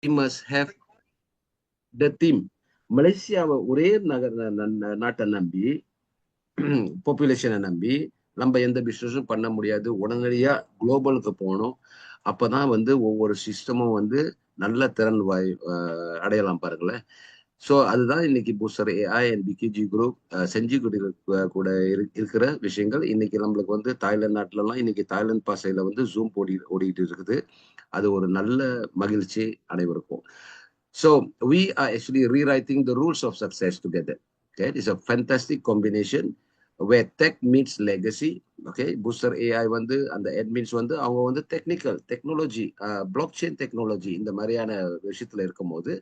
we must have the team. மலேசியாவை ஒரே நாட்டை நம்பி பாப்புலேஷனை நம்பி நம்ம எந்த பிசினஸும் பண்ண முடியாது. உடனடியா குளோபலுக்கு போகணும். அப்பதான் வந்து ஒவ்வொரு சிஸ்டமும் வந்து நல்ல திறன் அடையலாம் பாருங்களேன். ஸோ அதுதான் இன்னைக்கு booster AI and PKG group செஞ்சு கூட இருக்கிற விஷயங்கள். இன்னைக்கு நம்மளுக்கு வந்து தாய்லாந்து நாட்டிலலாம் இன்னைக்கு தாய்லாந்து பாசையில வந்து ஜூம் ஓடிட்டு இருக்குது. அது ஒரு நல்ல மகிழ்ச்சி அனைவருக்கும். So we are actually rewriting the rules of success together. Okay, it's a fantastic combination where tech meets legacy. Okay, booster AI வந்து அந்த admins வந்து அவங்க வந்து டெக்னாலஜி பிளாக் செயின் டெக்னாலஜி இந்த மாதிரியான விஷயத்துல இருக்கும்போது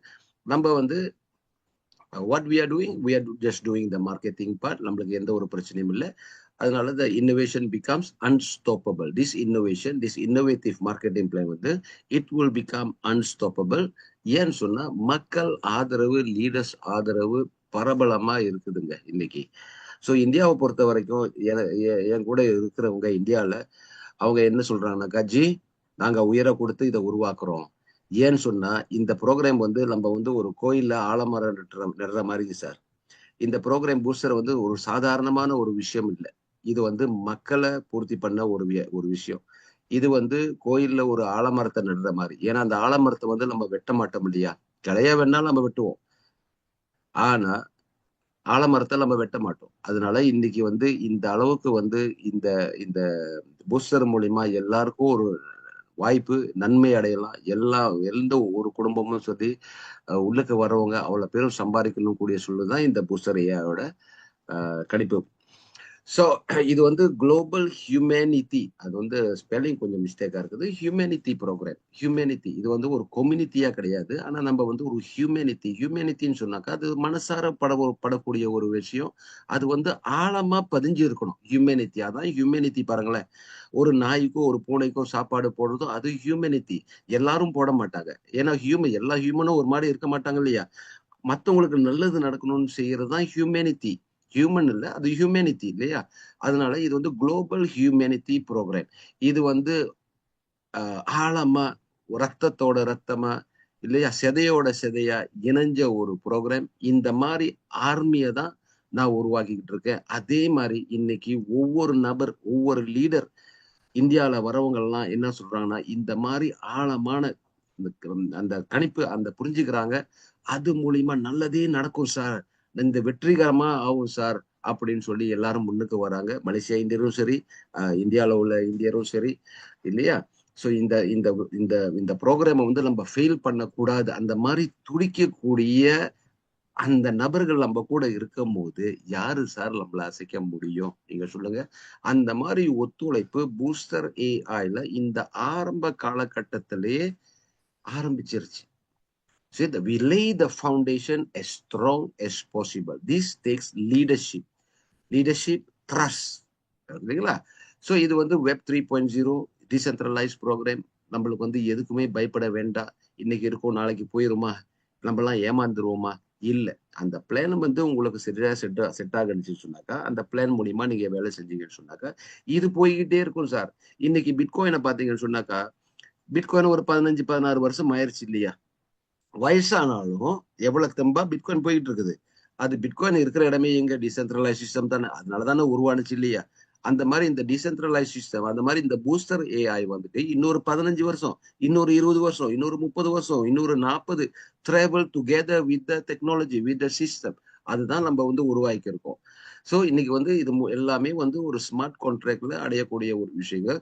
நம்ம வந்து what we are doing, we are just doing the marketing part. நம்மளுக்கு எந்த ஒரு பிரச்சனையும் இல்லை. அதனால the innovation becomes unstoppable. This innovative marketing plan வந்து it will become unstoppable. ஏன்னு சொன்னா மக்கள் ஆதரவு, லீடர்ஸ் ஆதரவு பரபலமா இருக்குதுங்க இன்னைக்கு. ஸோ இந்தியாவை பொறுத்த வரைக்கும் என் கூட இருக்கிறவங்க இந்தியாவில் அவங்க என்ன சொல்றாங்கன்னாக்கா, ஜி நாங்க உயர கொடுத்து இதை உருவாக்குறோம். ஏன்னு சொன்னா இந்த ப்ரோக்ராம் வந்து நம்ம வந்து ஒரு கோயில்ல ஆலமரம் நடுற மாதிரி சார். இந்த ப்ரோக்ராம் பூஸ்டர் வந்து ஒரு சாதாரணமான ஒரு விஷயம் இல்லை. இது வந்து மக்களை பூர்த்தி பண்ண ஒரு விஷயம். இது வந்து கோயில்ல ஒரு ஆலமரத்தை நடுற மாதிரி. ஏன்னா அந்த ஆலமரத்தை வந்து நம்ம வெட்ட மாட்டோம் இல்லையா? கிளையா வேணாலும் நம்ம வெட்டுவோம். ஆனா ஆலமரத்தை நம்ம வெட்ட மாட்டோம். அதனால இன்னைக்கு வந்து இந்த அளவுக்கு வந்து இந்த இந்த பூஸ்டர் மூலியமா எல்லாருக்கும் ஒரு வாய்ப்பு, நன்மை அடையலாம். எந்த ஒரு குடும்பமும் சரி உள்ளுக்கு வர்றவங்க அவ்வளவு பேரும் சம்பாதிக்கணும் கூடிய சொல்லுதான் இந்த பூஸ்டர் ஏஐயோட கணிப்பு. ஸோ இது வந்து குளோபல் ஹியூமனிட்டி, அது வந்து ஸ்பெல்லிங் கொஞ்சம் மிஸ்டேக்கா இருக்குது. Humanity program. ஹியூமனிட்டி இது வந்து ஒரு கம்யூனிட்டியா கிடையாது. ஆனா நம்ம வந்து ஒரு ஹியூமனிட்டின்னு சொன்னாக்கா அது மனசார படக்கூடிய ஒரு விஷயம். அது வந்து ஆழமா பதிஞ்சு இருக்கணும். ஹியூமனிட்டி, அதான் ஹியூமனிட்டி பாருங்களேன். ஒரு நாய்க்கோ ஒரு பூனைக்கோ சாப்பாடு போடுறதும் அது ஹியூமனிட்டி. எல்லாரும் போட மாட்டாங்க. ஏன்னா எல்லா ஹியூமனும் ஒரு மாதிரி இருக்க மாட்டாங்க இல்லையா? மற்றவங்களுக்கு நல்லது நடக்கணும்னு செய்யறது தான் ஹியூமனிட்டி. ஹியூமன் இல்ல, அது ஹியூமனிட்டி இல்லையா? அதனால இது வந்து குளோபல் ஹியூமனிட்டி ப்ரோக்ராம். இது வந்து ஆழமா ரத்தத்தோட ரத்தமா இல்லையா, செதையோட செதையா இணைஞ்ச ஒரு ப்ரோக்ராம். இந்த மாதிரி ஆர்மியை தான் நான் உருவாக்கிக்கிட்டு இருக்கேன். அதே மாதிரி இன்னைக்கு ஒவ்வொரு நபர், ஒவ்வொரு லீடர் இந்தியாவில் வரவங்க எல்லாம் என்ன சொல்றாங்கன்னா, இந்த மாதிரி ஆழமான அந்த கணிப்பு அந்த புரிஞ்சுக்கிறாங்க. அது மூலியமா நல்லதே நடக்கும் சார், இந்த வெற்றிகரமா ஆகும் சார் அப்படின்னு சொல்லி எல்லாரும் முன்னுக்கு வராங்க. மலேசியா இந்தியரும் சரி, இந்தியாவில் உள்ள இந்தியரும் சரி இல்லையா? ஸோ இந்த இந்த இந்த இந்த ப்ரோக்ராமை வந்து நம்ம ஃபெயில் பண்ணக்கூடாது. அந்த மாதிரி துடிக்கக்கூடிய அந்த நபர்கள் நம்ம கூட இருக்கும் போது யாரு சார் நம்மள அசைக்க முடியும்? நீங்க சொல்லுங்க. அந்த மாதிரி ஒத்துழைப்பு பூஸ்டர் ஏஐல இந்த ஆரம்ப காலகட்டத்திலேயே ஆரம்பிச்சிருச்சு. So we lay the foundation as strong as possible. This takes leadership trust. இல்லைங்களா? ஸோ இது வந்து வெப் 3.0 டிசென்ட்ரலைஸ் ப்ரோக்ராம். நம்மளுக்கு வந்து எதுக்குமே பயப்பட வேண்டாம். இன்னைக்கு இருக்கும் நாளைக்கு போயிருமா, நம்மலாம் ஏமாந்துருவோமா? இல்லை. அந்த பிளான் வந்து உங்களுக்கு சரியா செட் ஆகுன்னு சொன்னாக்கா அந்த பிளான் மூலியமா நீங்க வேலை செஞ்சீங்கன்னு சொன்னாக்கா இது போய்கிட்டே இருக்கும் சார். இன்னைக்கு பிட்காயினை பார்த்தீங்கன்னு சொன்னாக்கா பிட்காயின் ஒரு 15-16 வருஷம் ஆயிடுச்சு இல்லையா? வயசானாலும் எவ்வளவு தெம்பா பிட்காயின் போயிட்டு இருக்குது. அது பிட்காயின் இருக்கிற இடமே எங்க? டிசென்ட்ரலைஸ் சிஸ்டம் தானே. அதனாலதானே உருவானுச்சு இல்லையா? அந்த மாதிரி இந்த டிசென்ட்ரலைஸ் சிஸ்டம், அந்த மாதிரி இந்த பூஸ்டர் ஏஐ வந்துட்டு இன்னொரு 15 வருஷம், இன்னொரு 20 வருஷம், இன்னொரு 30 வருஷம், இன்னொரு 40 travel together with the technology, with the system. அதுதான் நம்ம வந்து உருவாக்கி இருக்கோம். ஸோ இன்னைக்கு வந்து இது எல்லாமே வந்து ஒரு ஸ்மார்ட் கான்ட்ராக்ட்ல அடையக்கூடிய ஒரு விஷயங்கள்.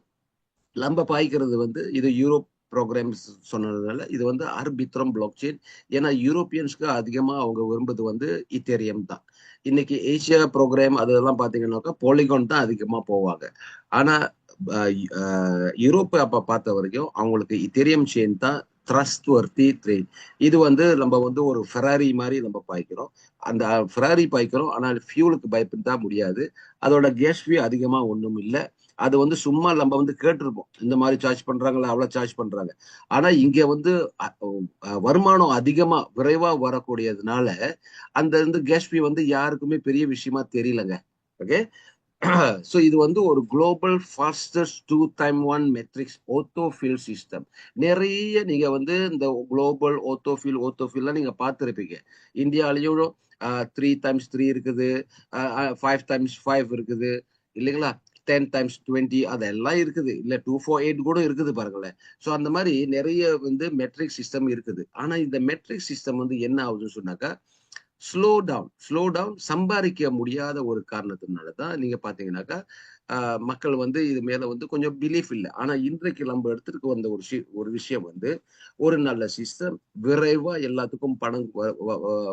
நம்ம பாய்க்கிறது வந்து இது யூரோப் ப்ரோக்ராம்ஸ் சொன்னதுனால இது வந்து ஆர்பித்ரம் பிளாக் செயின். ஏன்னா யூரோப்பியன்ஸ்க்கு அதிகமா அவங்க விரும்புவது வந்து இத்தேரியம் தான். இன்னைக்கு ஏசியா ப்ரோக்ராம் அதெல்லாம் பாத்தீங்கன்னாக்கா பாலிகான் தான் அதிகமா போவாங்க. ஆனா யூரோப்பை அப்ப பார்த்த வரைக்கும் அவங்களுக்கு இத்தேரியம் செயின் தான் ட்ரஸ்ட் வர்த்தி ட்ரெயின். இது வந்து நம்ம வந்து ஒரு ஃபெராரி மாதிரி நம்ம பாய்க்கிறோம். அந்த ஃபெராரி பாய்க்கிறோம், ஆனால் ஃபியூலுக்கு பயப்பட முடியாது. அதோட கேஸ் ஃபீ அதிகமா ஒன்றும் இல்லை. அது வந்து சும்மா நம்ம வந்து கேட்டிருப்போம், இந்த மாதிரி சார்ஜ் பண்றாங்களா, அவ்வளவு சார்ஜ் பண்றாங்க. ஆனா இங்க வந்து வருமானம் அதிகமா விரைவா வரக்கூடியதுனால அந்த வந்து கேஸ் ஃபீ வந்து யாருக்குமே பெரிய விஷயமா தெரியலங்க. ஓகே. ஸோ இது வந்து ஒரு குளோபல் ஃபாஸ்டஸ்ட் 2x1 மெட்ரிக்ஸ் ஓத்தோஃபில் சிஸ்டம். நிறைய நீங்க வந்து இந்த குளோபல் ஓத்தோஃபில்லாம் நீங்க பார்த்துருப்பீங்க. இந்தியாலையும் 3x3 இருக்குது, 5x5 இருக்குது இல்லைங்களா, 10x20 அதெல்லாம் இருக்குது, இல்ல 248 கூட இருக்குது பாருங்களேன். ஸோ அந்த மாதிரி நிறைய வந்து மெட்ரிக் சிஸ்டம் இருக்குது. ஆனா இந்த மெட்ரிக் சிஸ்டம் வந்து என்ன ஆகுதுன்னு சொன்னாக்கா, ஸ்லோ டவுன் சம்பாதிக்க முடியாத ஒரு காரணத்தினாலதான் நீங்க பாத்தீங்கன்னாக்கா மக்கள் வந்து இது மேல வந்து கொஞ்சம் பிலீஃப் இல்லை. ஆனா இன்றைக்கு நம்ம எடுத்துட்டு வந்த ஒரு விஷயம் வந்து ஒரு நல்ல சிஸ்டம், விரைவா எல்லாத்துக்கும் பணம்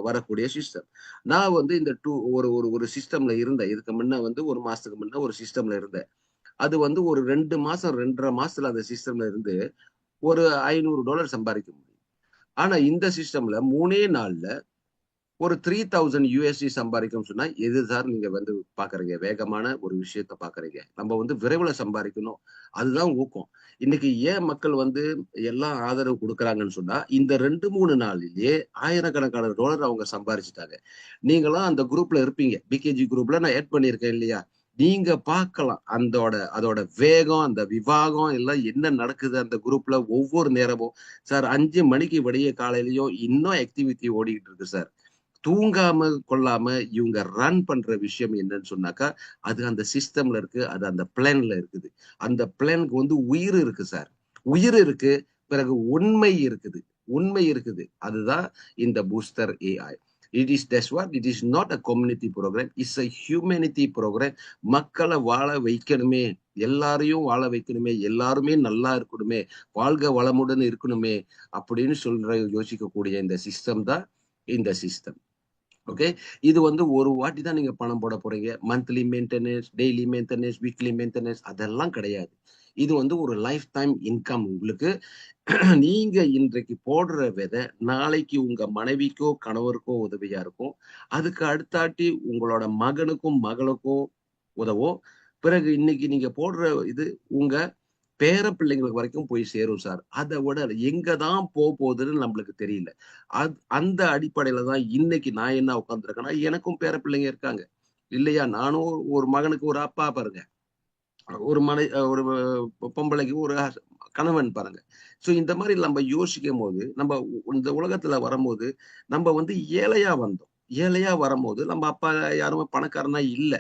வரக்கூடிய சிஸ்டம். நான் வந்து இந்த ஒரு ஒரு ஒரு சிஸ்டம்ல இருந்தேன். இதுக்கு முன்ன வந்து ஒரு மாசத்துக்கு முன்ன ஒரு சிஸ்டம்ல இருந்தேன். அது வந்து ஒரு 2 மாசம் 2.5 மாசத்துல அந்த சிஸ்டம்ல இருந்து ஒரு $500 சம்பாதிக்க முடியும். ஆனா இந்த சிஸ்டம்ல 3 நாள்ல ஒரு 3000 USD சம்பாதிக்கும் சொன்னா எது சார் நீங்க வந்து பாக்குறீங்க? வேகமான ஒரு விஷயத்த பாக்குறீங்க. நம்ம வந்து விரைவில் சம்பாதிக்கணும், அதுதான் ஊக்கம். இன்னைக்கு ஏன் மக்கள் வந்து எல்லாம் ஆதரவு கொடுக்குறாங்கன்னு சொன்னா, இந்த 2-3 நாளிலேயே ஆயிரக்கணக்கான டாலர் அவங்க சம்பாதிச்சுட்டாங்க. நீங்களாம் அந்த குரூப்ல இருப்பீங்க. பிகேஜி குரூப்ல நான் ஆட் பண்ணியிருக்கேன் இல்லையா? நீங்க பார்க்கலாம் அதோட வேகம், அந்த விவாகம் எல்லாம் என்ன நடக்குது அந்த குரூப்ல ஒவ்வொரு நேரமும். சார் 5 மணிக்கு விடிய காலையிலயும் இன்னும் ஆக்டிவிட்டி ஓடிக்கிட்டு இருக்கு சார். தூங்காம கொள்ளாம இவங்க ரன் பண்ற விஷயம் என்னன்னு சொன்னாக்கா, அது அந்த சிஸ்டம்ல இருக்கு, அது அந்த பிளான்ல இருக்குது. அந்த பிளானுக்கு வந்து உயிர் இருக்கு சார். உயிர் இருக்கு, பிறகு உண்மை இருக்குது. அதுதான் இந்த booster AI. It is not a community program, it's a humanity program. மக்களை வாழ வைக்கணுமே, எல்லாரையும் வாழ வைக்கணுமே, எல்லாருமே நல்லா இருக்கணுமே, வாழ்க வளமுடன் இருக்கணுமே அப்படின்னு யோசிக்கக்கூடிய இந்த சிஸ்டம் தான் இந்த சிஸ்டம். ஓகே, இது வந்து ஒரு வாட்டி தான் நீங்க பணம் போட போறீங்க. Monthly maintenance, daily maintenance, weekly maintenance அதெல்லாம் கிடையாது. இது வந்து ஒரு லைஃப் டைம் இன்கம் உங்களுக்கு. நீங்க இன்றைக்கு போடுற விதை நாளைக்கு உங்க மனைவிக்கோ கணவருக்கோ உதவியா இருக்கும். அதுக்கு அடுத்தாட்டி உங்களோட மகனுக்கும் மகளுக்கும் உதவும். பிறகு இன்னைக்கு நீங்க போடுற இது உங்க பேர பிள்ளைங்களுக்கு வரைக்கும் போய் சேரும் சார். அதை விட எங்கதான் போகுதுன்னு நம்மளுக்கு தெரியல. அந்த அடிப்படையில தான் இன்னைக்கு நான் என்ன உட்கார்ந்துருக்கேன்னா, எனக்கும் பேர பிள்ளைங்க இருக்காங்க இல்லையா? நானும் ஒரு மகனுக்கு ஒரு அப்பா பாருங்க, ஒரு பொம்பளைக்கு ஒரு கணவன் பாருங்க. சோ இந்த மாதிரி நம்ம யோசிக்கும் போது, நம்ம இந்த உலகத்துல வரும்போது நம்ம வந்து ஏழையா வந்தோம். ஏழையா வரும்போது நம்ம அப்பா யாருமே பணக்காரனா இல்ல.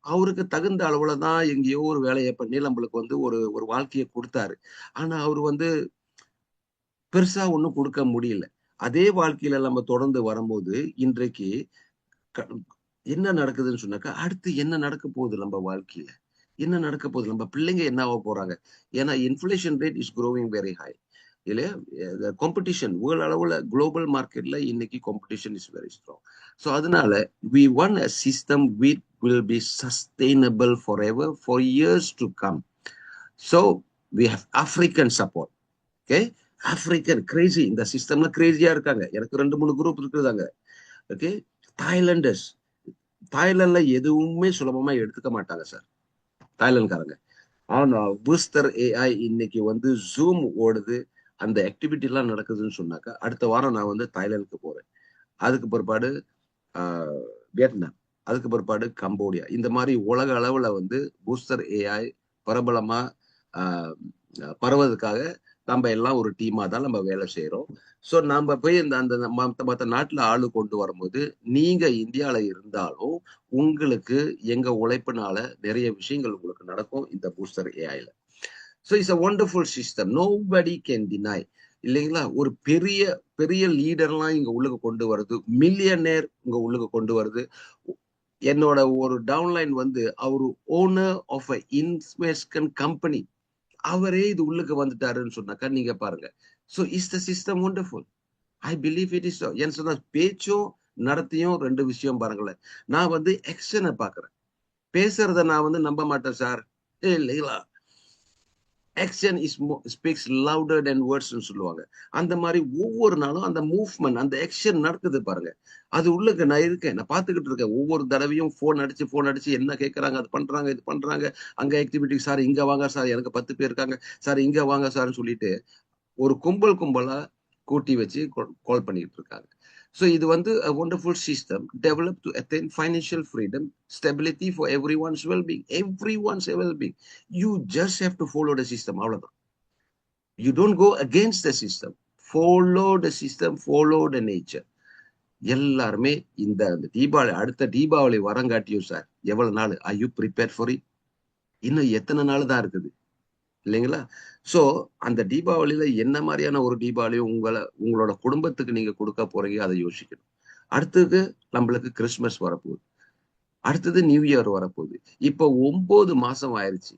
அவருக்கு தகுந்த அளவுல தான் எங்கேயோ ஒரு வேலையை பண்ணி நம்மளுக்கு வந்து ஒரு ஒரு வாழ்க்கையை கொடுத்தாரு. ஆனா அவரு வந்து பெருசா ஒண்ணும் கொடுக்க முடியல. அதே வாழ்க்கையில நம்ம தொடர்ந்து வரும்போது இன்றைக்கு க என்ன நடக்குதுன்னு சொன்னாக்கா, அடுத்து என்ன நடக்க போகுது நம்ம வாழ்க்கையில? என்ன நடக்க போகுது? நம்ம பிள்ளைங்க என்ன ஆக போறாங்க? ஏன்னா inflation rate is growing very high இல்லையா? காம்படிஷன் வேர்ல்ட் அளவுல குளோபல் மார்க்கெட்ல இன்னைக்கு competition is very strong. So அதனால we want a system which will be sustainable forever for years to come. So we have African support. Okay, African Crazy, இந்த சிஸ்டம்ல Grazia இருக்காங்க. எனக்கு 2-3 group இருக்குதாங்க. Okay, தாய்லாண்டர்ஸ், தாய்லாந்துல எதுவுமே சுலபமா எடுத்துக்க மாட்டாங்க சார் தாய்லாந்துக்காரங்க. ஆனா பூஸ்டர் ஏஐ இன்னைக்கு வந்து ஜூம் ஓடுது, அந்த ஆக்டிவிட்டி எல்லாம் நடக்குதுன்னு சொன்னாக்கா, அடுத்த வாரம் நான் வந்து தாய்லாந்துக்கு போறேன். அதுக்கு பிற்பாடு வியட்நாம், அதுக்கு பிற்பாடு கம்போடியா. இந்த மாதிரி உலக அளவுல வந்து பூஸ்டர் ஏஐ பிரபலமா பரவதுக்காக நம்ம எல்லாம் ஒரு டீமா தான் நம்ம வேலை செய்யறோம். ஸோ நம்ம போய் அந்த மற்ற நாட்டுல ஆளு கொண்டு வரும்போது, நீங்க இந்தியால இருந்தாலும் உங்களுக்கு எங்க உழைப்புனால நிறைய விஷயங்கள் உங்களுக்கு நடக்கும் இந்த பூஸ்டர் ஏஐல. So it's a wonderful system, nobody can deny இல்லைங்களா? ஒரு பெரிய பெரிய லீடர்லாம் இங்க உள்ளுக்கு கொண்டு வருது, மில்லியனேர் இங்க உள்ளுக்கு கொண்டு வருது. என்னோட ஒரு டவுன்லைன் வந்து அவரு owner of a investment company, அவரே இது உள்ளுக்கு வந்துட்டாருன்னு சொன்னாக்கா நீங்க பாருங்க. So is the system wonderful. I believe it is. ஏன்னு சொன்னா பேச்சும் நடத்தியும் 2 விஷயம் பாருங்களேன். நான் வந்து ஆக்ஷனை பாக்குறேன், பேசுறத நான் வந்து நம்ப மாட்டேன் சார். இல்லைங்களா? ஆக்ஷன் ஸ்பீக்ஸ் லவுடர் தென் வேர்ட்ஸ்னு சொல்லுவாங்க. அந்த மாதிரி ஒவ்வொரு நாளும் அந்த மூவ்மெண்ட், அந்த ஆக்ஷன் நடக்குது பாருங்க. அது உள்ளுக்கு நான் இருக்கேன், நான் பார்த்துக்கிட்டு இருக்கேன். ஒவ்வொரு தடவையும் ஃபோன் அடிச்சு என்ன கேட்கறாங்க, அது பண்றாங்க, இது பண்றாங்க. அங்க ஆக்டிவிட்டி சார் இங்க வாங்க சார், எனக்கு 10 பேர் இருக்காங்க சார், இங்க வாங்க சார்ன்னு சொல்லிட்டு ஒரு கும்பலா கூட்டி வச்சு கால் பண்ணிட்டு இருக்காங்க. ஸோ இது வந்து a wonderful system developed to attain financial freedom, stability for everyone's well-being. Everyone's well-being. You just have to follow the system. அவ்வளவுதான். You don't go against the system. Follow the system, follow the nature. எல்லாருமே இந்த தீபாவளி அடுத்த Deepavali வரங்காட்டியும் sir எவ்வளவு நாள் are you prepared for it? இன்னும் எத்தனை நாள் தான் இருக்குது இல்லைங்களா? சோ அந்த தீபாவளியில என்ன மாதிரியான ஒரு தீபாவளியும் உங்களோட குடும்பத்துக்கு நீங்க கொடுக்க போறீங்க அதை யோசிக்கணும். அடுத்தது நம்மளுக்கு கிறிஸ்துமஸ் வரப்போகுது. அடுத்தது நியூ இயர் வரப்போகுது. இப்போ 9 மாசம் ஆயிருச்சு.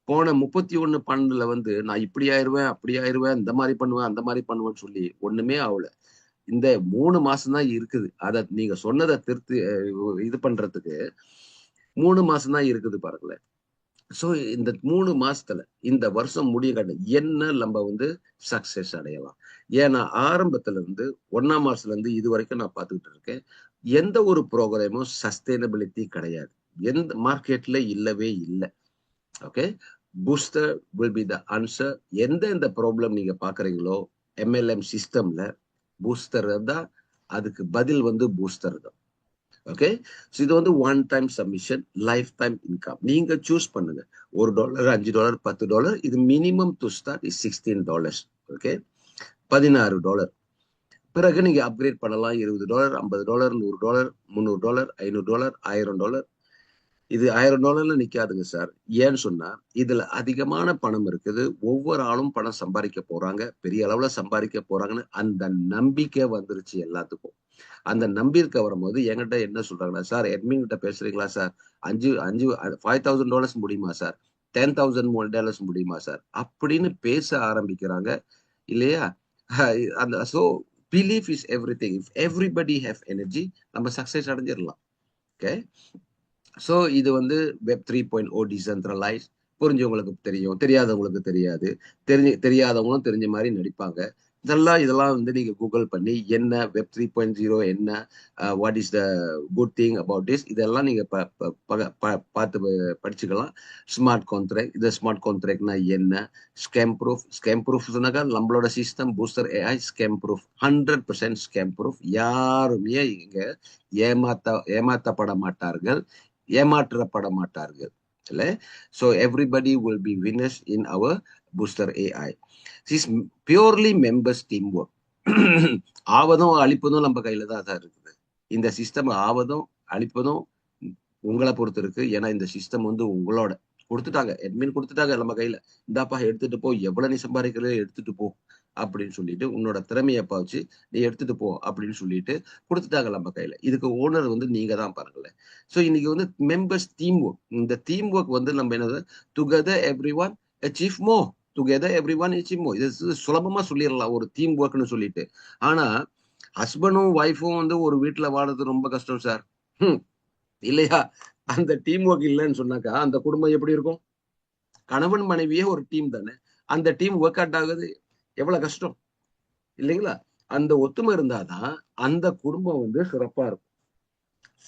போன 31/12 வந்து நான் இப்படி ஆயிருவேன், அப்படி ஆயிருவேன், இந்த மாதிரி பண்ணுவேன், அந்த மாதிரி பண்ணுவேன்னு சொல்லி ஒண்ணுமே ஆகல. இந்த 3 மாசம் தான் இருக்குது. அத நீங்க சொன்னதை திருத்தி இது பண்றதுக்கு 3 மாசம் தான் இருக்குது பாருங்களேன். சோ இந்த 3 மாசத்துல இந்த வருஷம் முடிய காட்டு என்ன நம்ம வந்து சக்சஸ் அடையலாம். ஏன்னா ஆரம்பத்துல இருந்து 1ஆம் மாசத்துல இருந்து இது வரைக்கும் நான் பார்த்துக்கிட்டு இருக்கேன். எந்த ஒரு ப்ரோக்ராமும் சஸ்டைனபிலிட்டி கிடையாது. எந்த மார்க்கெட்ல இல்லவே இல்லை. Okay, booster will be the answer. எந்த ப்ராப்ளம் நீங்க பாக்குறீங்களோ எம்எல்எம் சிஸ்டம்ல பூஸ்டர் தான் அதுக்கு பதில் வந்து பூஸ்டர் தான். ஓகே, இது வந்து one time submission, life time income. நீங்க சூஸ் பண்ணுங்க. $1, $5, $10. இது minimum to start is $16. Okay, $16. பிறகு நீங்க அப்கிரேட் பண்ணலாம். $20, $50, $100, $300, $500, $1000. இது $1000 நிக்காதுங்க சார். ஏன்னு சொன்னா இதுல அதிகமான பணம் இருக்குது. ஒவ்வொரு ஆளும் பணம் சம்பாதிக்க போறாங்க, பெரிய அளவுல சம்பாதிக்க போறாங்கன்னு அந்த நம்பிக்கை வந்துருச்சு எல்லாத்துக்கும். அந்த நம்பிக்கை வரும்போது என்கிட்ட என்ன சொல்றாங்கன்னா, சார் அட்மின் கிட்ட பேசுறீங்களா சார், $5,000 முடியுமா சார், $10,000 முடியுமா சார் அப்படின்னு பேச ஆரம்பிக்கிறாங்க இல்லையா? அந்த so belief is everything. If everybody have energy நம்ம சக்சஸ் அடைஞ்சிடலாம். ஓகே, ஸோ இது வந்து வெப் 3.0 டிசென்ட்ரலைஸ். புரிஞ்சவங்களுக்கு தெரியும், தெரியாதவங்களுக்கு தெரியாது. தெரியாதவங்களும் தெரிஞ்ச மாதிரி நடிப்பாங்க. இதெல்லாம் வந்து நீங்க கூகுள் பண்ணி என்ன வெப் 3.0 என்ன, what is the good thing about this, இதெல்லாம் நீங்க பார்த்து படிச்சுக்கலாம். ஸ்மார்ட் கான்ட்ராக்ட், இந்த ஸ்மார்ட் கான்ட்ராக்ட்னா என்ன, ஸ்கேம் ப்ரூஃப். ஸ்கேம் ப்ரூஃப் சொன்னாக்கா நம்மளோட system booster AI scam proof, 100% scam proof. யாருமே இங்க ஏமாத்தப்பட மாட்டார்கள், ஏமாற்றப்பட மாட்டார்கள். இல்ல, so everybody will be winners in our booster AI. This is purely members teamwork. ஆவதும் அழிப்பதும் நம்ம கையில தான் சார் இருக்குது. இந்த சிஸ்டம் ஆவதும் அழிப்பதும் உங்களை பொறுத்து இருக்கு. ஏன்னா இந்த சிஸ்டம் வந்து உங்களோட கொடுத்துட்டாங்க, அட்மின் கொடுத்துட்டாங்க நம்ம கையில. இந்தாப்பா எடுத்துட்டு போ, எவ்வளவு நீ சம்பாதிக்கிறத எடுத்துட்டு போ அப்படின்னு சொல்லிட்டு, உன்னோட திறமையை பாவச்சு நீ எடுத்துட்டு போ அப்படின்னு சொல்லிட்டு கொடுத்துட்டாங்க நம்ம கையில. இதுக்கு ஓனர் வந்து நீங்க தான் பாருங்களேன். ஸோ இன்னைக்கு வந்து மெம்பர்ஸ் டீம் ஒர்க். இந்த டீம் ஒர்க் வந்து நம்ம என்னது, together every one achieve more, together every one achieve more. இது சுலபமா சொல்லிடலாம் ஒரு டீம் ஒர்க்னு சொல்லிட்டு. ஆனா ஹஸ்பண்டும் ஒய்ஃபும் வந்து ஒரு வீட்டுல வாழறது ரொம்ப கஷ்டம் சார், இல்லையா? அந்த டீம் ஒர்க் இல்லைன்னு சொன்னாக்கா அந்த குடும்பம் எப்படி இருக்கும்? கணவன் மனைவியே ஒரு டீம் தானே, அந்த டீம் ஒர்க் அவுட் ஆகுது எவ்வளவு கஷ்டம் இல்லைங்களா? அந்த ஒத்துமை இருந்தாதான் அந்த குடும்பம் வந்து சிறப்பா இருக்கும்,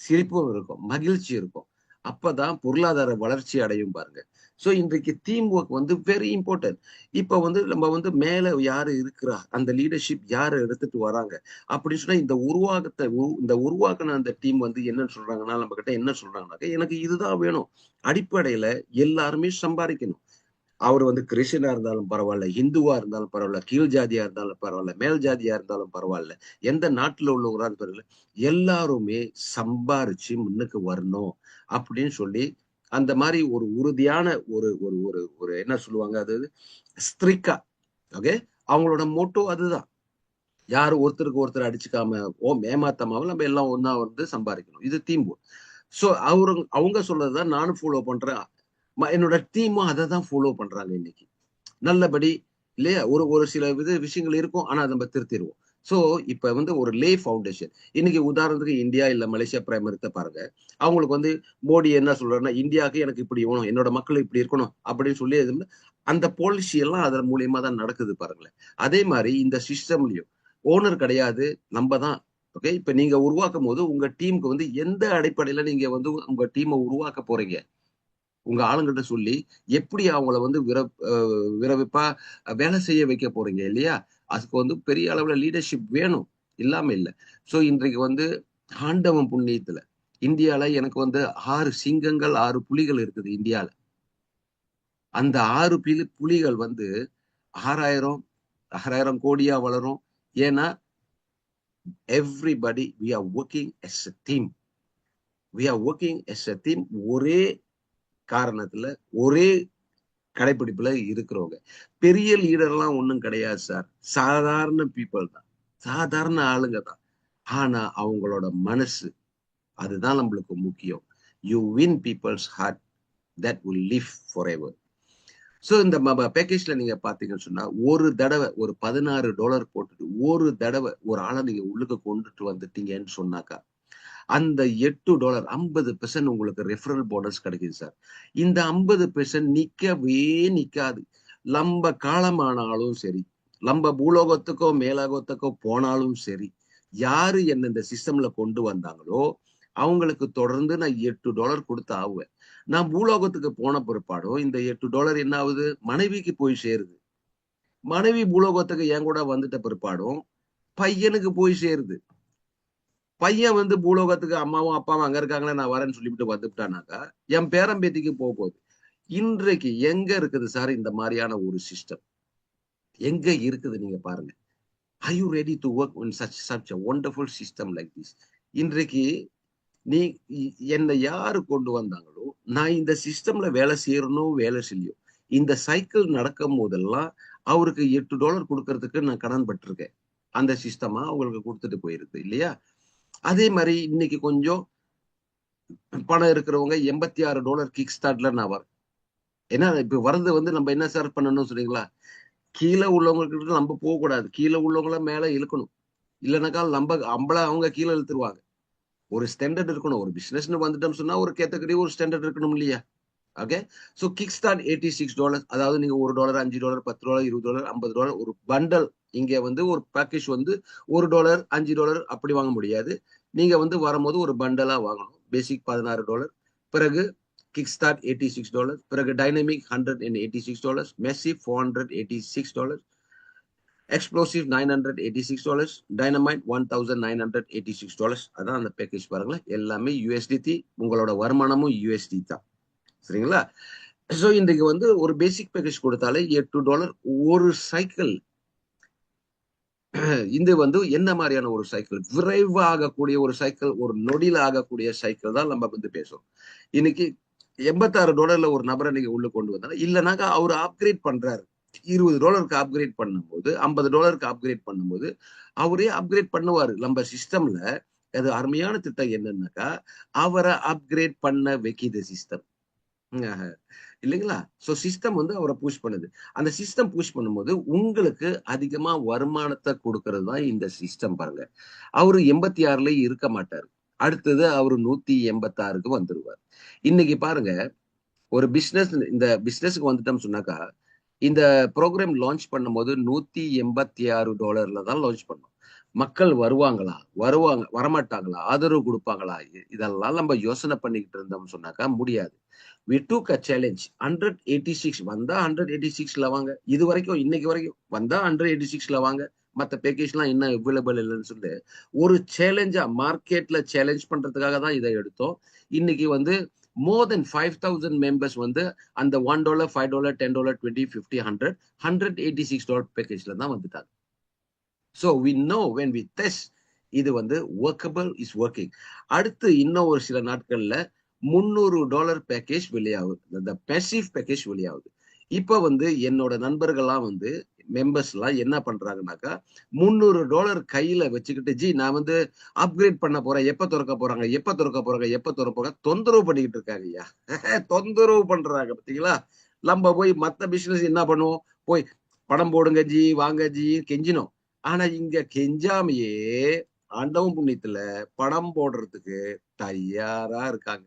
சிரிப்பும் இருக்கும், மகிழ்ச்சி இருக்கும். அப்பதான் பொருளாதார வளர்ச்சி அடையும் பாருங்க. சோ இன்றைக்கு டீம் ஒர்க் வந்து வெரி இம்பார்ட்டன்ட். இப்ப வந்து நம்ம வந்து மேல யாரு இருக்கிறா, அந்த லீடர்ஷிப் யாரு எடுத்துட்டு வராங்க அப்படின்னு சொன்னா இந்த உருவாக்குன அந்த டீம் வந்து என்ன சொல்றாங்கன்னா, நம்ம கிட்ட என்ன சொல்றாங்கன்னாக்க, எனக்கு இதுதான் வேணும். அடிப்படையில எல்லாருமே சம்பாதிக்கணும். அவர் வந்து கிறிஸ்டியனா இருந்தாலும் பரவாயில்ல, இந்துவா இருந்தாலும் பரவாயில்ல, கீழ் ஜாதியா இருந்தாலும் பரவாயில்ல, மேல் ஜாதியா இருந்தாலும் பரவாயில்ல, எந்த நாட்டுல உள்ளவங்களா இருந்தாலும் எல்லாருமே சம்பாரிச்சு முன்னுக்கு வரணும் அப்படின்னு சொல்லி, அந்த மாதிரி ஒரு உறுதியான ஒரு ஒரு ஒரு ஒரு என்ன சொல்லுவாங்க, அது ஸ்திரிக்கா. ஓகே, அவங்களோட மோட்டோ அதுதான். யாரும் ஒருத்தருக்கு ஒருத்தர் அடிச்சுக்காம ஏமாத்தமாவும் நம்ம எல்லாம் ஒன்னா வந்து சம்பாதிக்கணும். இது தீம்பு. சோ அவங்க சொல்றதுதான் நானும் ஃபாலோ பண்றேன். என்னோட டீமும் அதை தான் ஃபாலோ பண்றாங்க இன்னைக்கு நல்லபடி, இல்லையா? ஒரு சில விஷயங்கள் இருக்கும், ஆனா அதை நம்ம திருத்திடுவோம். சோ இப்ப வந்து ஒரு லே ஃபவுண்டேஷன். இன்னைக்கு உதாரணத்துக்கு இந்தியா இல்ல மலேசியா பிரைமரித்த பாருங்க. அவங்களுக்கு வந்து மோடி என்ன சொல்றாருன்னா, இந்தியாவுக்கு எனக்கு இப்படி வேணும், என்னோட மக்கள் இப்படி இருக்கணும் அப்படின்னு சொல்லி அந்த பாலிசி எல்லாம் அதன் மூலியமா தான் நடக்குது பாருங்களேன். அதே மாதிரி இந்த சிஸ்டம்லயும் ஓனர் கிடையாது, நம்ம தான். ஓகே, இப்ப நீங்க உருவாக்கும் போது உங்க டீமுக்கு வந்து எந்த அடிப்படையில நீங்க வந்து உங்க டீமை உருவாக்க போறீங்க, உங்க ஆளுங்கிட்ட சொல்லி எப்படி அவங்கள வந்து விரவிப்பா வேலை செய்ய வைக்க போறீங்க இல்லையா? அதுக்கு வந்து பெரிய அளவுல லீடர்ஷிப் வேணும், இல்லாம இல்லை. ஸோ இன்றைக்கு வந்து ஆண்டவன் புண்ணியத்துல இந்தியால எனக்கு வந்து 6 சிங்கங்கள் 6 புலிகள் இருக்குது இந்தியால. அந்த 6 புலிகள் வந்து 6,000 6,000 கோடியா வளரும். ஏன்னா everybody we are working as a team. We are working as a team. ஒரே காரணத்துல ஒரே கடைபிடிப்புல இருக்கிறவங்க. பெரிய லீடர்லாம் ஒண்ணும் கிடையாது சார். சாதாரண பீப்புள் தான், சாதாரண ஆளுங்க தான். ஆனா அவங்களோட மனசு, அதுதான் நம்மளுக்கு முக்கியம். You win people's heart, that will live forever. So இந்த பேக்கேஜ்ல நீங்க பாத்தீங்கன்னு சொன்னா, ஒரு தடவை ஒரு $16 போட்டுட்டு ஒரு தடவை ஒரு ஆளை நீங்க உள்ளுக்கு கொண்டுட்டு வந்துட்டீங்கன்னு சொன்னாக்கா, அந்த $8 50% உங்களுக்கு ரெஃபரல் போனஸ் கிடைக்குது சார். இந்த 50% நிக்கவே நிக்காது. நம்ம காலமானாலும் சரி, நம்ம பூலோகத்துக்கோ மேலோகத்துக்கோ போனாலும் சரி, யாரு என்ன இந்த சிஸ்டம்ல கொண்டு வந்தாங்களோ அவங்களுக்கு தொடர்ந்து நான் $8 கொடுத்து ஆகுவேன். நான் பூலோகத்துக்கு போன பிற்பாடும் இந்த $8 என்ன ஆகுது, மனைவிக்கு போய் சேருது. மனைவி பூலோகத்துக்கு என் கூட வந்துட்ட பிற்பாடும் பையனுக்கு போய் சேருது. பையன் வந்து பூலோகத்துக்கு அம்மாவும் அப்பாவும் அங்க இருக்காங்களே, நான் வரேன்னு சொல்லிவிட்டு வந்துட்டானாக்கா என் பேரன் பேத்திக்கு போகுது. இன்றைக்கு எங்க இருக்குது சார் இந்த மாதிரியான ஒரு சிஸ்டம்? எங்க இருக்குது நீங்க பாருங்க. Are you ready to work in such a wonderful system like this? இன்றைக்கு நீ என்னை யாரு கொண்டு வந்தாங்களோ, நான் இந்த சிஸ்டம்ல வேலை செய்யறனோ வேலை செய்யலையோ, இந்த சைக்கிள் நடக்கும் போதெல்லாம் அவருக்கு $8 கொடுக்கறதுக்கு நான் கடன் பட்டிருக்கேன். அந்த சிஸ்டமா அவங்களுக்கு கொடுத்துட்டு போயிருக்கு இல்லையா? அதே மாதிரி இன்னைக்கு கொஞ்சம் பணம் இருக்கிறவங்க $86 கிக் ஸ்டார்ட்ல நான் வரேன். ஏன்னா இப்ப வரது வந்து நம்ம என்ன சார் பண்ணணும் சொன்னீங்களா? கீழே உள்ளவங்ககிட்ட நம்ம போகக்கூடாது. கீழே உள்ளவங்கள மேல இழுக்கணும். இல்லைனாக்கா அவங்க கீழே இழுத்துருவாங்க. ஒரு ஸ்டாண்டர்ட் இருக்கணும். ஒரு பிசினஸ்னு வந்துட்டோம் சொன்னா ஒரு கேட்டகரி ஒரு ஸ்டாண்டர்ட் இருக்கணும் இல்லையா? ஓகே. So kick start $86. அதாவது நீங்க $1 $5 $10 $20 $50 ஒரு பண்டல். இங்க வந்து ஒரு பேக்கேஜ் வந்து $1 $5 அப்படி வாங்க முடியாது. நீங்க வந்து வரும்போது ஒரு பண்டலா வாங்கணும். பேசிக் $16. பிறகு கிக் ஸ்டார்ட் $86. பிறகு டைனமிக் $186. மெஸ்ஸிவ் $486. எக்ஸ்ப்ளோசிவ் $986. டைனமைட் $1,986. அதான் அந்த பேக்கேஜ் பாருங்களேன். எல்லாமே USDT. உங்களோட வருமானமும் USD தான். சரிங்களா? ஸோ இன்றைக்கு வந்து ஒரு பேசிக் பேக்கேஜ் கொடுத்தாலே $8 ஒரு சைக்கிள். இது வந்து என்ன மாதிரியான ஒரு சைக்கிள்? விரைவா ஆகக்கூடிய ஒரு சைக்கிள், ஒரு நொடியில ஆகக்கூடிய சைக்கிள் தான் நம்ம வந்து பேசுறோம். இன்னைக்கு $86 ஒரு நபரை நீங்க உள்ள கொண்டு வந்தா, இல்லைனாக்கா அவர் அப்கிரேட் பண்றாரு. $20 அப்கிரேட் பண்ணும்போது, $50 அப்கிரேட் பண்ணும்போது, அவரே அப்கிரேட் பண்ணுவாரு. நம்ம சிஸ்டம்ல அது அருமையான திட்டம் என்னன்னாக்கா, அவரை அப்கிரேட் பண்ண வைக்கிது சிஸ்டம். இல்லைங்களா? சோ சிஸ்டம் வந்து அவரை புஷ் பண்ணுது. அந்த சிஸ்டம் புஷ் பண்ணும்போது உங்களுக்கு அதிகமா வருமானத்தை கொடுக்கிறது தான் இந்த சிஸ்டம் பாருங்க. அவரு 86ல இருக்க மாட்டாரு. அடுத்தது அவரு 186க்கு வந்துருவார். இன்னைக்கு பாருங்க, ஒரு பிசினஸ் இந்த பிசினஸ்க்கு வந்துட்டோம் சொன்னாக்கா, இந்த ப்ரோக்ராம் லான்ச் பண்ணும்போது $186 தான் லான்ச் பண்ணோம். மக்கள் வருவாங்களா? வரமாட்டாங்களா? ஆதரவு கொடுப்பாங்களா? இதெல்லாம் நம்ம யோசனை பண்ணிக்கிட்டு இருந்தோம்னு சொன்னாக்கா முடியாது. we took a challenge. 186 வந்தா 186ல வாங்க. இது வரைக்கும் இன்னைக்கு வரைக்கும் வந்தா 186ல வாங்க. மத்த பேக்கேஜ்லாம் இன்னும் அவைலபிள் இல்லைன்னு சொல்லி ஒரு சேலஞ்சா மார்க்கெட்ல சேலஞ்ச் பண்றதுக்காக தான் இதை எடுத்தோம். இன்னைக்கு வந்து மோர் தென் 5,000 மெம்பர்ஸ் வந்து அந்த $1 $5 $10 20 50 100 $186 பேக்கேஜ்ல தான் வந்துட்டாங்க. So we know when we test இது வந்து workable is working. அடுத்து இன்னும் ஒரு சில நாட்கள்ல $300 பேக்கேஜ் வெளியாகுது. இந்த பேசிவ் பேக்கேஜ் வெளியாகுது. இப்ப வந்து என்னோட நண்பர்கள்லாம் வந்து மெம்பர்ஸ் எல்லாம் என்ன பண்றாங்கன்னாக்கா, $300 கையில வச்சுக்கிட்டு, ஜி நான் வந்து அப்கிரேட் பண்ண போறேன். எப்ப திறக்க போறாங்க? எப்ப திறக்க போறாங்க? எப்ப திறப்பாங்க? தொந்தரவு பண்ணிக்கிட்டு இருக்காங்க ஐயா. தொந்தரவு பண்றாங்க பாத்தீங்களா? நம்ம போய் மத்த பிசினஸ் என்ன பண்ணுவோம்? போய் பணம் போடுங்க ஜி, வாங்க ஜி கெஞ்சினோம். ஆனா இங்க கெஞ்சாமையே ஆண்டவன் புண்ணியத்துல பணம் போடுறதுக்கு தயாரா இருக்காங்க.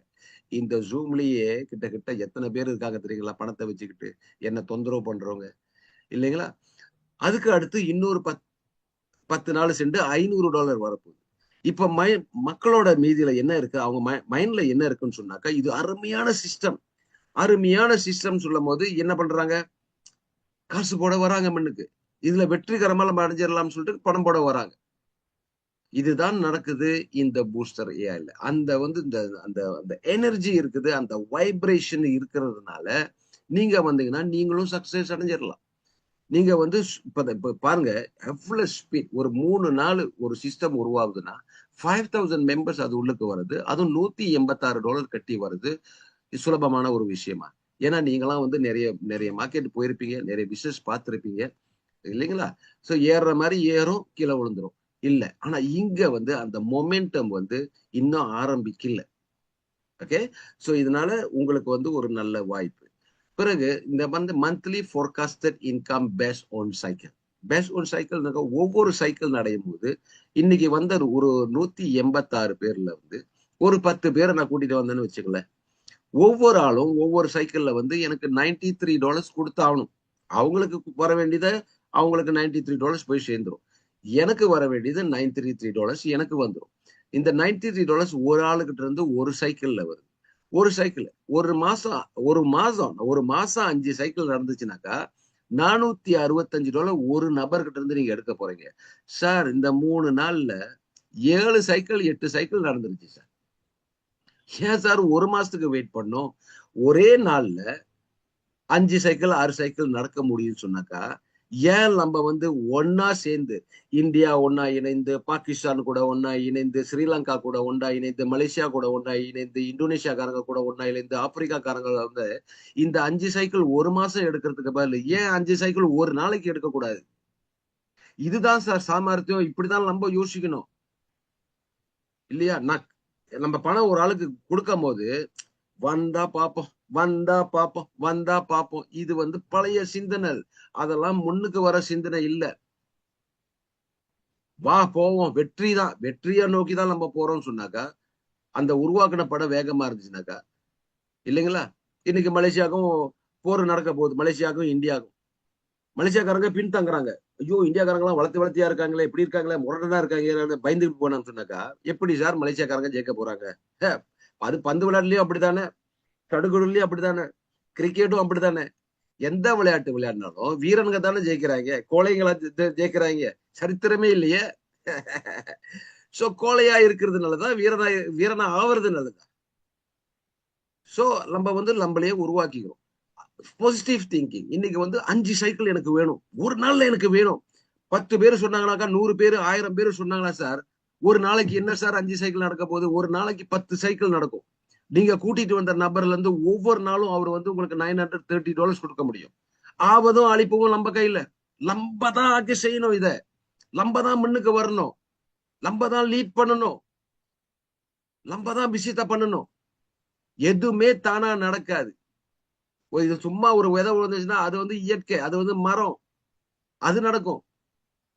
இந்த ஜூம்லயே கிட்டத்தட்ட எத்தனை பேர் இருக்காங்க தெரியுங்களா? பணத்தை வச்சுக்கிட்டு என்ன தொந்தரவு பண்றவங்க இல்லைங்களா? அதுக்கு அடுத்து இன்னொரு 10 நாள் சென்று $500 வரப்போகுது. இப்ப மக்களோட மீதியில என்ன இருக்கு? அவங்க மைண்ட்ல என்ன இருக்குன்னு சொன்னாக்கா, இது அருமையான சிஸ்டம். அருமையான சிஸ்டம் சொல்லும் போது என்ன பண்றாங்க? காசு போட வராங்க மண்ணுக்கு. இதுல வெற்றிகரமா நம்ம அடைஞ்சிடலாம்னு சொல்லிட்டு பணம் போட வராங்க. இதுதான் நடக்குது இந்த பூஸ்டர் ஏஐல. அந்த வந்து இந்த அந்த அந்த எனர்ஜி இருக்குது, அந்த வைப்ரேஷன் இருக்கிறதுனால நீங்க வந்தீங்கன்னா நீங்களும் சக்சஸ் அடைஞ்சிடலாம். நீங்க வந்து இப்ப பாருங்க, எவ்வளவு ஸ்பீட். ஒரு 3 நாள் ஒரு சிஸ்டம் உருவாகுதுன்னா 5000 மெம்பர்ஸ் அது உள்ளுக்கு வருது. அதுவும் $186 கட்டி வருது. சுலபமான ஒரு விஷயமா? ஏன்னா நீங்கலாம் வந்து நிறைய நிறைய மார்க்கெட் போயிருப்பீங்க, நிறைய பிசினஸ் பார்த்திருப்பீங்க இல்லைங்களா? சோ ஏறுற மாதிரி ஏறும், கீழே விழுந்துரும். இல்ல. ஆனா இங்க வந்து அந்த மொமெண்டம் வந்து இன்னும் ஆரம்பிக்கல. ஓகே. சோ இதனால உங்களுக்கு வந்து ஒரு நல்ல வாய்ப்பு. பிறகு இந்த வந்து monthly forecasted income based on cycle. Based on cycle ஒவ்வொரு சைக்கிள் நடையும் போது இன்னைக்கு வந்த ஒரு 186 பேர்ல வந்து ஒரு 10 பேரை நான் கூட்டிட்டு வந்தேன்னு வச்சுக்கலேன். ஒவ்வொரு ஆளும் ஒவ்வொரு சைக்கிள்ல வந்து எனக்கு $93 கொடுத்தாகணும். அவங்களுக்கு வர வேண்டியதை அவங்களுக்கு $93 போய் சேர்ந்துரும். எனக்கு வர வேண்டியது $933 எனக்கு வந்துடும். இந்த $93 ஒரு ஆளுகிட்ட இருந்து ஒரு சைக்கிள்ல வருது. ஒரு சைக்கிள் ஒரு மாசம் 5 சைக்கிள் நடந்துச்சுனாக்கா $465 ஒரு நபர்கிட்ட இருந்து நீங்க எடுக்க போறீங்க. சார் இந்த 3 நாள்ல 7 சைக்கிள் 8 சைக்கிள் நடந்துருச்சு சார். ஏன் சார் ஒரு மாசத்துக்கு வெயிட் பண்ணோம்? ஒரே நாள்ல 5 சைக்கிள் 6 சைக்கிள் நடக்க முடியும்னு சொன்னாக்கா ஏன் நம்ம வந்து ஒன்னா சேர்ந்து இந்தியா ஒன்னா இணைந்து, பாகிஸ்தான் கூட ஒன்னா இணைந்து, ஸ்ரீலங்கா கூட ஒன்னா இணைந்து, மலேசியா கூட ஒன்னா இணைந்து, இந்தோனேஷியாக்காரங்க கூட ஒன்னா இணைந்து, ஆப்பிரிக்காக்காரங்க வந்து இந்த 5 சைக்கிள் ஒரு மாசம் எடுக்கிறதுக்கு பதில் ஏன் 5 சைக்கிள் ஒரு நாளைக்கு எடுக்க கூடாது? இதுதான் சார் சாமர்த்தியம். இப்படிதான் நம்ம யோசிக்கணும் இல்லையா? நம்ம பணம் ஒரு ஆளுக்கு கொடுக்கும் போது வந்தா பாப்போம், வந்தா பாப்போம், வந்தா பாப்போம். இது வந்து பழைய சிந்தனை. அதெல்லாம் முன்னுக்கு வர சிந்தனை இல்ல. வா போவோம், வெற்றி தான். வெற்றியை நோக்கி தான் நம்ம போறோம்னு சொன்னாக்கா அந்த உருவாக்கின படம் வேகமா இருந்துச்சுனாக்கா இல்லைங்களா? இன்னைக்கு மலேசியாவுக்கும் போர் நடக்க போகுது. மலேசியாவுக்கும் இந்தியாவுக்கும். மலேசியாக்காரங்க பின்தங்குறாங்க. ஐயோ இந்தியாக்காரங்க எல்லாம் வளர்த்தியா இருக்காங்களே, இப்படி இருக்காங்களே, முரடனா இருக்காங்க, பயந்துட்டு போனான்னு சொன்னாக்கா எப்படி சார் மலேசியாக்காரங்க ஜெயிக்க போறாங்க? அது பந்து விளையாட்டுலயும் அப்படித்தானே, சடுகுடுலயும் அப்படித்தானே, கிரிக்கெட்டும் அப்படித்தானே. எந்த விளையாட்டு விளையாடினாலும் வீரனுங்க தானே ஜெயிக்கிறாங்க, கோழைங்களா ஜெயிக்கிறாங்க. சரித்திரமே இல்லையே. சோ கோழையா இருக்கிறதுனாலதான் வீரனா ஆவறது நல்லது. சோ நம்ம வந்து நம்மளையே உருவாக்கிக்கிறோம். Positive thinking. இன்னைக்கு வந்து 5 சைக்கிள் எனக்கு வேணும், ஒரு நாள்ல எனக்கு வேணும். 10 பேர் சொன்னாங்கன்னாக்கா 100 பேர் 1000 பேர் சொன்னாங்களா சார், ஒரு நாளைக்கு என்ன சார் 5 சைக்கிள் நடக்க போகுது? ஒரு நாளைக்கு 10 சைக்கிள் நடக்கும். நீங்க கூட்டிட்டு வந்த நபர்ல இருந்து ஒவ்வொரு நாளும் அவர் வந்து உங்களுக்கு $930 கொடுக்க முடியும். ஆவதும் அழிப்பவும் நம்ம கையில. நம்ம தான் ஆக்கி செய்யணும். இத நம்ம தான் முன்னுக்கு வரணும். நம்ம தான் லீட் பண்ணணும். நம்ம தான் விஷயத்த பண்ணணும். எதுவுமே தானா நடக்காது. இது சும்மா ஒரு விதை விழுந்துச்சுன்னா அது வந்து இயற்கை. அது வந்து மரம். அது நடக்கும்.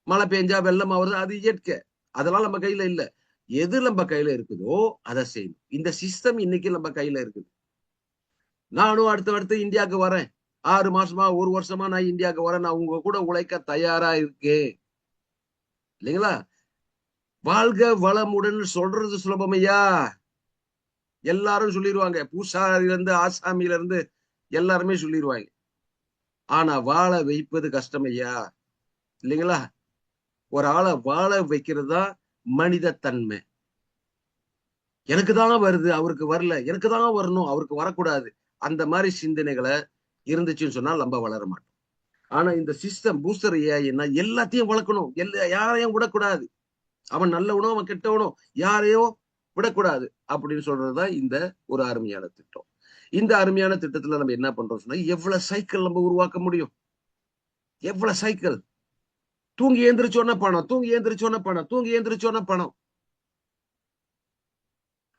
மழை பெஞ்சா வெள்ளம் ஆகுறது அது இயற்கை. அதெல்லாம் நம்ம கையில இல்ல. எது நம்ம கையில இருக்குதோ அதை செய்யணும். இந்த சிஸ்டம் இன்னைக்கு நம்ம கையில இருக்குது. நானும் அடுத்து இந்தியாவுக்கு வரேன். 6 மாசமா 1 வருஷமா நான் இந்தியாவுக்கு வரேன். நான் உங்க கூட உழைக்க தயாரா இருக்கேன். இல்லைங்களா? வாழ்க வளமுடன் சொல்றது சுலபம் ஐயா. எல்லாரும் சொல்லிடுவாங்க. பூசாரில இருந்து ஆசாமியில இருந்து எல்லாருமே சொல்லிடுவாங்க. ஆனா வாழ வைப்பது கஷ்டம் ஐயா. இல்லைங்களா? ஒரு ஆளை வாழ வைக்கிறது தான் மனித தன்மை. எனக்கு தான் வருது, அவருக்கு வரல. எனக்கு தான் வரணும், அவருக்கு வரக்கூடாது. அந்த மாதிரி சிந்தனைகளை இருந்துச்சுன்னு சொன்னா நம்ம வளர மாட்டோம். ஆனா இந்த சிஸ்டம் பூஸ்டர் ஏஐன்னா எல்லாத்தையும் வளர்க்கணும். யாரையும் விடக்கூடாது. அவன் நல்லவனோ, அவன் கெட்டவனோ யாரையும் விடக்கூடாது அப்படின்னு சொல்றதுதான் இந்த ஒரு அருமையான திட்டம். இந்த அருமையான திட்டத்துல நம்ம என்ன பண்றோம் சொன்னா, எவ்வளவு சைக்கிள் நம்ம உருவாக்க முடியும்? எவ்வளவு சைக்கிள்? தூங்கி ஏந்திரிச்சோன்னா பணம், தூங்கி ஏந்திரிச்சோன்னா பணம், தூங்கி ஏந்திரிச்சோன்னா பணம்.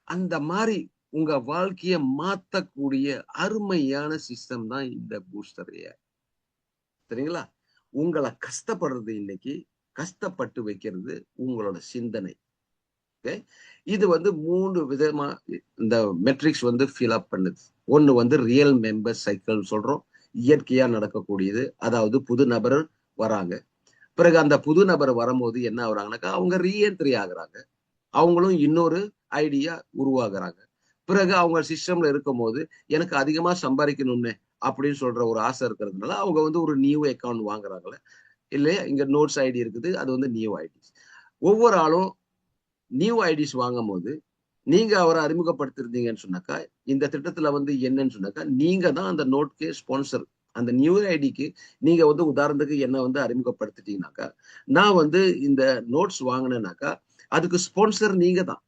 அந்த மாதிரி உங்க வாழ்க்கைய மாத்தக்கூடிய அருமையான சிஸ்டம் தான் இந்த பூஸ்டர் ஏஐ. சரிங்களா? உங்களை கஷ்டப்படுறது இன்னைக்கு கஷ்டப்பட்டு வைக்கிறது உங்களோட சிந்தனை. இது வந்து 3 விதமா இந்த மெட்ரிக்ஸ் வந்து ஃபில் அப் பண்ணுது. ஒண்ணு வந்து ரியல் மெம்பர் சைக்கிள் சொல்றோம். இயற்கையா நடக்கக்கூடியது. அதாவது புது நபர் வராங்க. பிறகு அந்த புது நபர் வரும்போது என்ன ஆகுறாங்கனாக்கா அவங்க ரீஎன்ட்ரி ஆகுறாங்க. அவங்களும் இன்னொரு ஐடியா உருவாகுறாங்க. பிறகு அவங்க சிஸ்டம்ல இருக்கும் போது எனக்கு அதிகமா சம்பாதிக்கணும்னு அப்படின்னு சொல்ற ஒரு ஆசை இருக்கிறதுனால அவங்க வந்து ஒரு நியூ அக்கவுண்ட் வாங்குறாங்கல்ல. இல்லையா? இங்க நோட்ஸ் ஐடி இருக்குது. அது வந்து நியூ ஐடிஸ். ஒவ்வொரு ஆளும் நியூ ஐடிஸ் வாங்கும் போது நீங்க அவரை அறிமுகப்படுத்திருந்தீங்கன்னு சொன்னாக்கா, இந்த திட்டத்துல வந்து என்னன்னு சொன்னாக்கா, நீங்க தான் அந்த நோட்க்கு ஸ்பான்சர். அந்த நியூ ஐடிக்கு நீங்க வந்து உதாரணத்துக்கு என்ன வந்து அறிமுகப்படுத்திட்டீங்கனாக்கா, நான் வந்து இந்த நோட்ஸ் வாங்குனேனாக்கா, அதுக்கு ஸ்பான்சர் நீங்க தான்.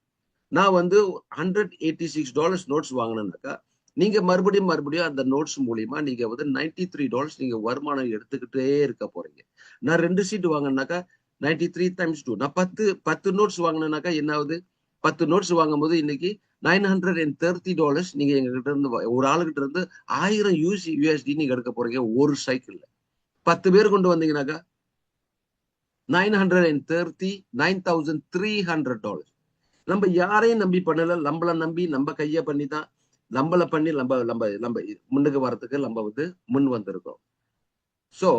நான் வந்து $186 நோட்ஸ் வாங்குனேனாக்கா, நீங்க மறுபடியும் அந்த நோட்ஸ் மூலியமா நீங்க வந்து $93 நீங்க வருமானம் எடுத்துக்கிட்டே இருக்க போறீங்க. நான் 2 சீட் வாங்குனேனாக்கா, 93 டைம்ஸ் 2 நான் 10 நோட்ஸ் வாங்குனேனாக்கா என்ன ஆகுது? 10 நோட்ஸ் வாங்கும்போது இன்னைக்கு $930 நீங்க எங்ககிட்ட இருந்து ஒரு ஆளுகிட்ட இருந்து 1000 USD நீங்க எடுக்க போறீங்க ஒரு சைக்கிள்ல. 10 பேர் கொண்டு வந்தீங்கன்னாக்கா 930 $9,300. நம்ம யாரையும் நம்பி பண்ணல. நம்மள நம்பி நம்ம கைய பண்ணி தான் நம்மள பண்ணி நம்ம நம்ம நம்ம முன்னுக்கு வரதுக்கு நம்ம வந்து முன் வந்திருக்கோம். சோ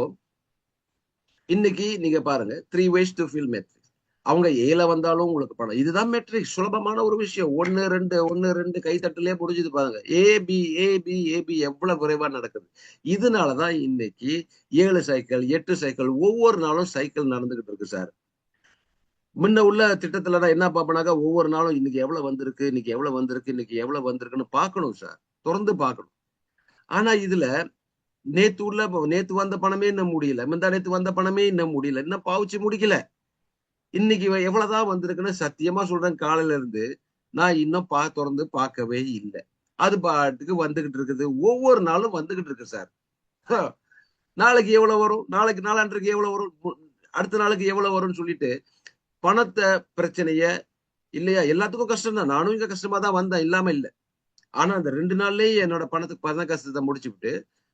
இன்னைக்கு நீங்க பாருங்க 3 ways to fill metrics. அவங்க ஏல வந்தாலும் உங்களுக்கு பணம். இதுதான் மெட்ரிக். சுலபமான ஒரு விஷயம். 1, 2 1, 2 கைத்தட்டலே முடிஞ்சது பாருங்க. ஏபி எவ்வளவு குறைவா நடக்குது. இதனாலதான் இன்னைக்கு 7 சைக்கிள் 8 சைக்கிள் ஒவ்வொரு நாளும் சைக்கிள் நடந்துகிட்டு இருக்கு சார். முன்ன உள்ள திட்டத்துல நான் என்ன பார்ப்பேனாக்கா, ஒவ்வொரு நாளும் இன்னைக்கு எவ்வளவு வந்திருக்கு, இன்னைக்கு எவ்வளவு வந்திருக்கு, இன்னைக்கு எவ்வளவு வந்திருக்குன்னு பார்க்கணும் சார். தொடர்ந்து பார்க்கணும். ஆனா இதுல நேத்து வந்த பணமே இன்னும் முடியல. முந்தா நேத்து வந்த பணமே இன்னும் முடியல. இன்னும் பாவிச்சு முடிக்கல. இன்னைக்கு எவ்வளவுதான் வந்திருக்குன்னு சத்தியமா சொல்றேன் காலையில இருந்து நான் இன்னும் தொடர்ந்து பார்க்கவே இல்லை. அது பாட்டுக்கு வந்துகிட்டு இருக்குது. ஒவ்வொரு நாளும் வந்துகிட்டு இருக்கு சார். நாளைக்கு எவ்வளவு வரும், நாளைக்கு நாளான்றைக்கு எவ்வளவு வரும், அடுத்த நாளுக்கு எவ்வளவு வரும்னு சொல்லிட்டு பணத்தை பிரச்சனைய இல்லையா? எல்லாத்துக்கும் கஷ்டம் தான். நானும் இங்க கஷ்டமா தான் வந்தேன், இல்லாம இல்ல. ஆனா அந்த 2 நாள்லயே என்னோட பண கஷ்டத்தை முடிச்சுவிட்டு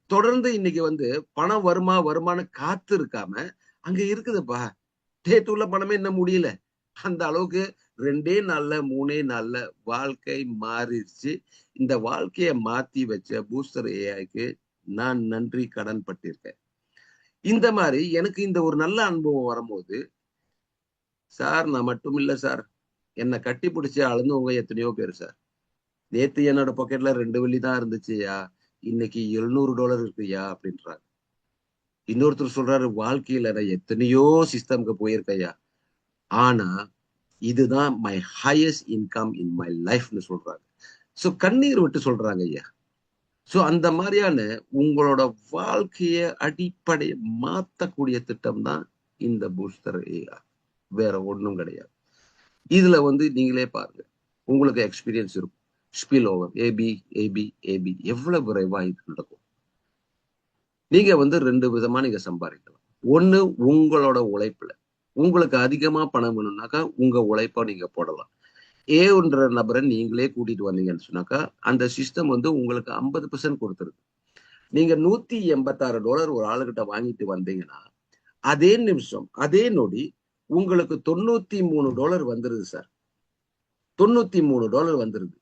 தொடர்ந்து இன்னைக்கு வந்து பணம் வருமானு காத்து இருக்காம அங்க இருக்குதுப்பா. நேத்து உள்ள பணமே இன்னும் முடியல. அந்த அளவுக்கு 2 நாள்ல 3 நாள்ல வாழ்க்கை மாறிடுச்சு. இந்த வாழ்க்கைய மாத்தி வச்ச பூஸ்டர் ஏஐக்கு நான் நன்றி கடன் பட்டிருக்கேன். இந்த மாதிரி எனக்கு இந்த ஒரு நல்ல அனுபவம் வரும்போது சார் நான் மட்டும் இல்ல சார். என்ன கட்டி பிடிச்சு அழுந்தவங்க எத்தனையோ பேர் சார். நேத்து என்னோட பாக்கெட்ல 2 வெள்ளி தான் இருந்துச்சுயா. இன்னைக்கு $700 இருக்குயா அப்படின்றாங்க. இன்னொருத்தர் சொல்றாரு வாழ்க்கையில நான் எத்தனையோ சிஸ்டம்க்கு போயிருக்கையா. ஆனா இதுதான் my highest income in my லைஃப்னு சொல்றாங்க. சோ கண்ணீர் விட்டு சொல்றாங்க ஐயா. சோ அந்த மாதிரியான உங்களோட வாழ்க்கைய அடிப்படை மாத்தக்கூடிய திட்டம் தான் இந்த பூஸ்டர் ஏஐ. வேற ஒண்ணும் கிடையாது. இதுல வந்து நீங்களே பாருங்க. உங்களுக்கு எக்ஸ்பீரியன்ஸ் இருக்கும். ஸ்பில் ஓவர் ஏபி எவ்வளவு விரைவா இது நடக்கும். நீங்க வந்து 2 விதமா நீங்க சம்பாதிக்கலாம். ஒண்ணு உங்களோட உழைப்புல. உங்களுக்கு அதிகமா பணம் வேணும்னாக்கா உங்க உழைப்ப நீங்க போடலாம். ஏன்ற நபரை நீங்களே கூட்டிட்டு வந்தீங்கன்னு சொன்னாக்கா அந்த சிஸ்டம் வந்து உங்களுக்கு 50% கொடுத்துருது. நீங்க $186 ஒரு ஆளுகிட்ட வாங்கிட்டு வந்தீங்கன்னா அதே நிமிஷம் அதே நொடி உங்களுக்கு $93 வந்துருது சார். $93 வந்துருது.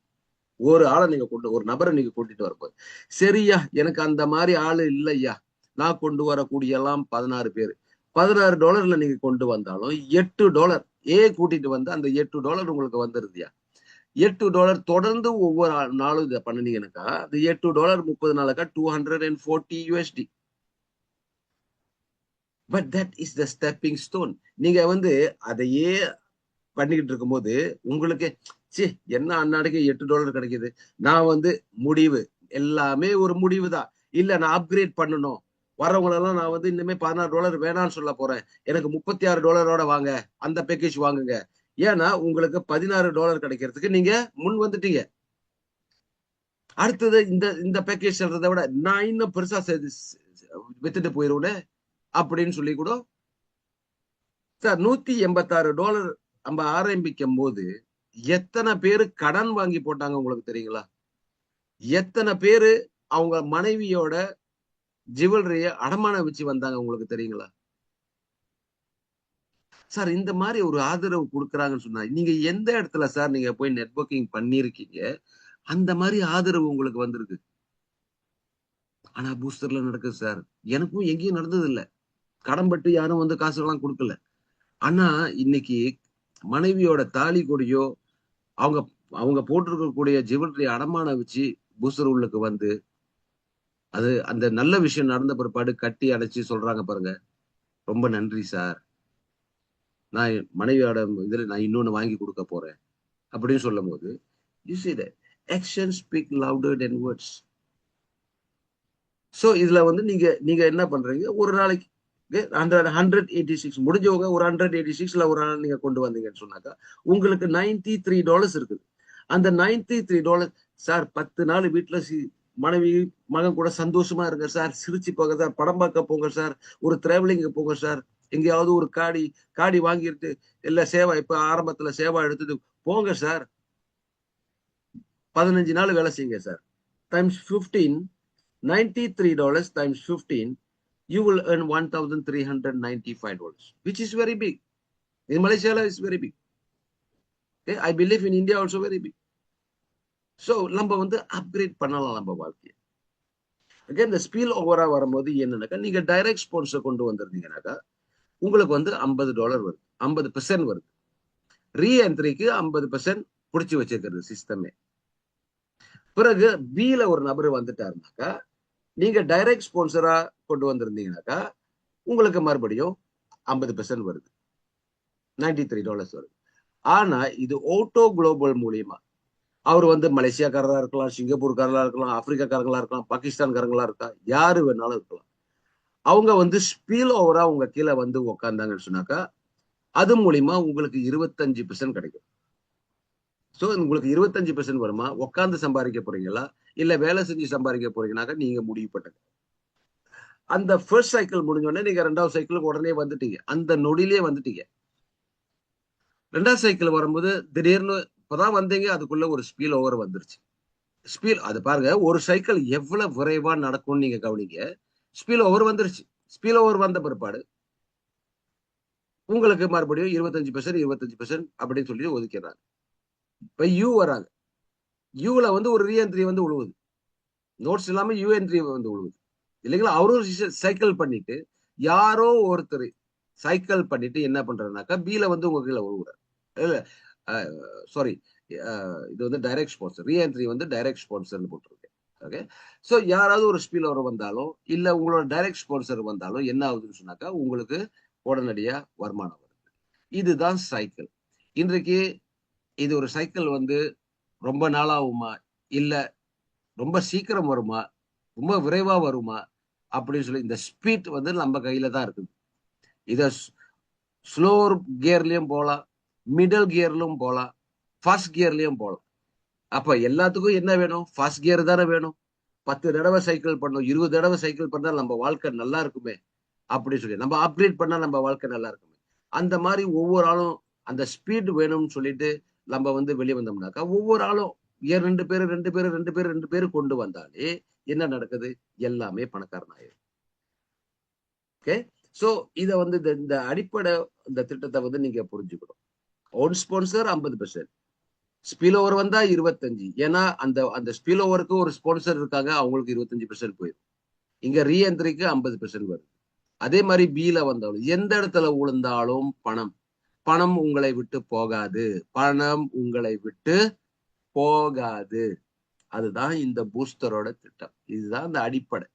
ஒரு நபரை நீங்க கூட்டிட்டு வரும்போது சரியா எனக்கு அந்த மாதிரி ஆளு இல்லையா. நான் கொண்டு வரக்கூடிய எல்லாம் 16 பேரு. $16 நீங்க கொண்டு வந்தாலும் $8 கூட்டிட்டு வந்து அந்த $8 உங்களுக்கு வந்துருதுயா. $8 தொடர்ந்து ஒவ்வொரு நாளும் இதை பண்ணினீங்கன்னாக்கா அது $8 30 நாளுக்கா $240. But that is the stepping stone. நீங்க வந்து அதையே பண்ணிக்கிட்டு இருக்கும்போது உங்களுக்கு சி என்ன அன்னாடிக்கு $8 கிடைக்குது. நான் வந்து முடிவு எல்லாமே ஒரு முடிவு தான். இல்ல நான் அப்கிரேட் பண்ணணும். வரவங்களெல்லாம் நான் வந்து இனிமே $16 வேணாம்னு சொல்ல போறேன். எனக்கு $36 வாங்க. அந்த பேக்கேஜ் வாங்குங்க. ஏன்னா உங்களுக்கு $16 கிடைக்கிறதுக்கு நீங்க முன் வந்துட்டீங்க. அடுத்தது இந்த இந்த பேக்கேஜ் சொல்றதை விட நான் இன்னும் பெருசா வித்துட்டு போயிருவேன் அப்படின்னு சொல்லி கூட சார் $186 நம்ம ஆரம்பிக்கும் போது எத்தனை பேரு கடன் வாங்கி போட்டாங்க உங்களுக்கு தெரியுங்களா? எத்தனை பேரு அவங்க மனைவியோட ஜுவல்லரிய அடமானம் வச்சு வந்தாங்க உங்களுக்கு தெரியுங்களா? சார் இந்த மாதிரி ஒரு ஆதரவு கொடுக்குறாங்கன்னு சொன்னா நீங்க எந்த இடத்துல சார் நீங்க போய் நெட்வொர்க்கிங் பண்ணிருக்கீங்க அந்த மாதிரி ஆதரவு உங்களுக்கு வந்திருக்கு. ஆனா பூஸ்டர்ல நடக்குது சார். எனக்கும் எங்கேயும் நடந்தது இல்ல. கடன் பட்டு யாரும் வந்து காசுலாம் கொடுக்கல. ஆனா இன்னைக்கு மனைவியோட தாலி கொடியோ அவங்க அவங்க போட்டிருக்கக்கூடிய ஜுவல்லரி அடமானம் வச்சு பூஸ்டர் உள்ளுக்கு வந்து அது அந்த நல்ல விஷயம் நடந்த பிற்பாடு கட்டி அடைச்சு சொல்றாங்க பாருங்க. ரொம்ப நன்றி சார், நான் மனைவியோட இதுல நான் இன்னொன்னு வாங்கி கொடுக்க போறேன் அப்படின்னு சொல்லும் போது, you see that actions speak louder than words. So இதுல வந்து நீங்க நீங்க என்ன பண்றீங்க, ஒரு நாளைக்கு 186 முடிஞ்சவங்க ஒரு 186ல ஒரு நாள் நீங்க கொண்டு வந்தீங்கன்னு சொன்னாக்கா உங்களுக்கு $93 இருக்குது. அந்த $93 சார் 10 நாள் வீட்டுல மனைவி மகன் கூட சந்தோஷமா இருங்க சார், சிரிச்சு போங்க சார், படம் பார்க்க போங்க சார், ஒரு டிராவலிங் போங்க சார், எங்கேயாவது ஒரு காடி காடி வாங்கிட்டு இல்ல சேவா இப்ப ஆரம்பத்துல சேவா எடுத்துட்டு போங்க சார், 15 நாள் வேலை செய்யுங்க sir, times 15, $93 times 15, you will earn $1,395, which is very big. In Malaysia, it's very big. Okay? I believe in India also very big. So, நம்ம வந்து அப்கிரேட் பண்ணலாம் நம்ம வாழ்க்கையை. அகைன் இந்த ஸ்பீல் ஓவரா வரும்போது என்னன்னாக்கா, நீங்க டைரக்ட் ஸ்பான்சர் கொண்டு வந்திருந்தீங்கன்னாக்கா உங்களுக்கு வந்து $50 வருது, 50% வருது. ரீஎன்ட்ரிக்கு 50% பிடிச்சி வச்சிருக்கிறது சிஸ்டமே. பிறகு பில ஒரு நபர் வந்துட்டாருனாக்கா, நீங்க டைரக்ட் ஸ்பான்சரா கொண்டு வந்திருந்தீங்கன்னாக்கா உங்களுக்கு மறுபடியும் 50% வருது, $93 வருது. ஆனா இது ஓட்டோ குளோபல் மூலியமா அவர் வந்து மலேசியாக்காரரா இருக்கலாம், சிங்கப்பூர்காரங்களா இருக்கலாம், ஆப்பிரிக்காக்காரங்களா இருக்கலாம், பாகிஸ்தான்காரங்களா இருக்கலாம், யாரு வேணாலும் இருக்கலாம். அவங்க வந்து ஸ்பீல் ஓவரா உங்க கீழே வந்து உக்காந்தாங்கன்னு சொன்னாக்கா அது மூலியமா உங்களுக்கு 25% கிடைக்கும். சோ உங்களுக்கு 25% வருமா, உட்கார்ந்து சம்பாதிக்க போறீங்களா இல்ல வேலை செஞ்சு சம்பாதிக்க போறீங்கன்னாக்கா நீங்க முடிவு பண்ணுங்க. அந்த ஃபர்ஸ்ட் சைக்கிள் முடிஞ்சோடனே நீங்க 2வது சைக்கிளுக்கு உடனே வந்துட்டீங்க, அந்த நொடியிலே வந்துட்டீங்க. 2வது சைக்கிள் வரும்போது திடீர்னு இப்பதான் வந்தீங்க, அதுக்குள்ள ஒரு ஸ்பீல் ஓவர் வந்துருச்சு. ஸ்பீல் அது பாருங்க, ஒரு சைக்கிள் எவ்வளவு விரைவா நடக்கும்னு நீங்க கவனிங்க. ஸ்பீல் ஓவர் வந்துருச்சு. ஸ்பீல் ஓவர் வந்த பிற்பாடு உங்களுக்கு மறுபடியும் 25%, 25% அப்படின்னு சொல்லி ஒதுக்கிறாங்க. இப்ப யூ வராங்க. யூல வந்து ஒரு ரீஎன்ட்ரி வந்து விழுவுது. நோட்ஸ் இல்லாம யூ என்ட்ரி வந்து விழுவுது இல்லைங்களா? அவரும் சைக்கிள் பண்ணிட்டு யாரோ ஒருத்தர் சைக்கிள் பண்ணிட்டு என்ன பண்றாருனாக்கா பில வந்து உங்க கீழே விழுவுறாரு. இல்ல சாரி, இது வந்து டைரக்ட் ஸ்பான்சர், ரீஎன்ட்ரி வந்து டைரக்ட் ஸ்பான்சர்னு போட்டிருக்கேன். ஓகே, சோ யாராவது ஒரு ஸ்பீல் ஓவர் வந்தாலும் இல்ல உங்களோட டைரக்ட் ஸ்பான்சர் வந்தாலும் என்ன ஆகுதுன்னு சொன்னாக்கா உங்களுக்கு உடனடியா வருமானம் வருது. இதுதான் சைக்கிள். இன்றைக்கு இது ஒரு சைக்கிள் வந்து ரொம்ப நாளாகுமா இல்ல ரொம்ப சீக்கிரம் வருமா, ரொம்ப விரைவா வருமா அப்படின்னு சொல்லி இந்த ஸ்பீட் வந்து நம்ம கையில தான் இருக்குது. இத ஸ்லோ கியர்லயும் போலாம், மிடில் கியர்லயும் போலாம், ஃபாஸ்ட் கியர்லயும் போலாம். அப்ப எல்லாத்துக்கும் என்ன வேணும், ஃபாஸ்ட் கியர் தானே வேணும். 10 தடவை சைக்கிள் பண்ணணும், 20 தடவை சைக்கிள் பண்ணா நம்ம வாழ்க்கை நல்லா இருக்குமே அப்படின்னு சொல்லி நம்ம அப்கிரேட் பண்ணா நம்ம வாழ்க்கை நல்லா இருக்குமே. அந்த மாதிரி ஒவ்வொரு ஆளும் அந்த ஸ்பீட் வேணும்னு சொல்லிட்டு நம்ம வந்து வெளியே வந்தோம்னாக்கா ஒவ்வொரு ஆளும் 2 பேரு கொண்டு வந்தாலே என்ன நடக்குது, எல்லாமே பணக்காரன் ஆயிரும். ஓகே, சோ இத வந்து இந்த அடிப்படை இந்த திட்டத்தை வந்து நீங்க புரிஞ்சுக்கணும். ஓன் ஸ்பான்சர் 50%, ஸ்பில் ஓவர் வந்தா 25. ஏன்னா அந்த அந்த ஸ்பில் ஓவருக்கு ஒரு ஸ்பான்சர் இருக்காங்க, அவங்களுக்கு 25% போயிடும். இங்க ரீஎன்ட்ரிக்கு 50% வருது. அதே மாதிரி பில வந்தாலும் எந்த இடத்துல விழுந்தாலும் பணம் பணம் உங்களை விட்டு போகாது, பணம் உங்களை விட்டு போகாது. அதுதான் இந்த பூஸ்டரோட திட்டம். இதுதான் இந்த அடிப்படை.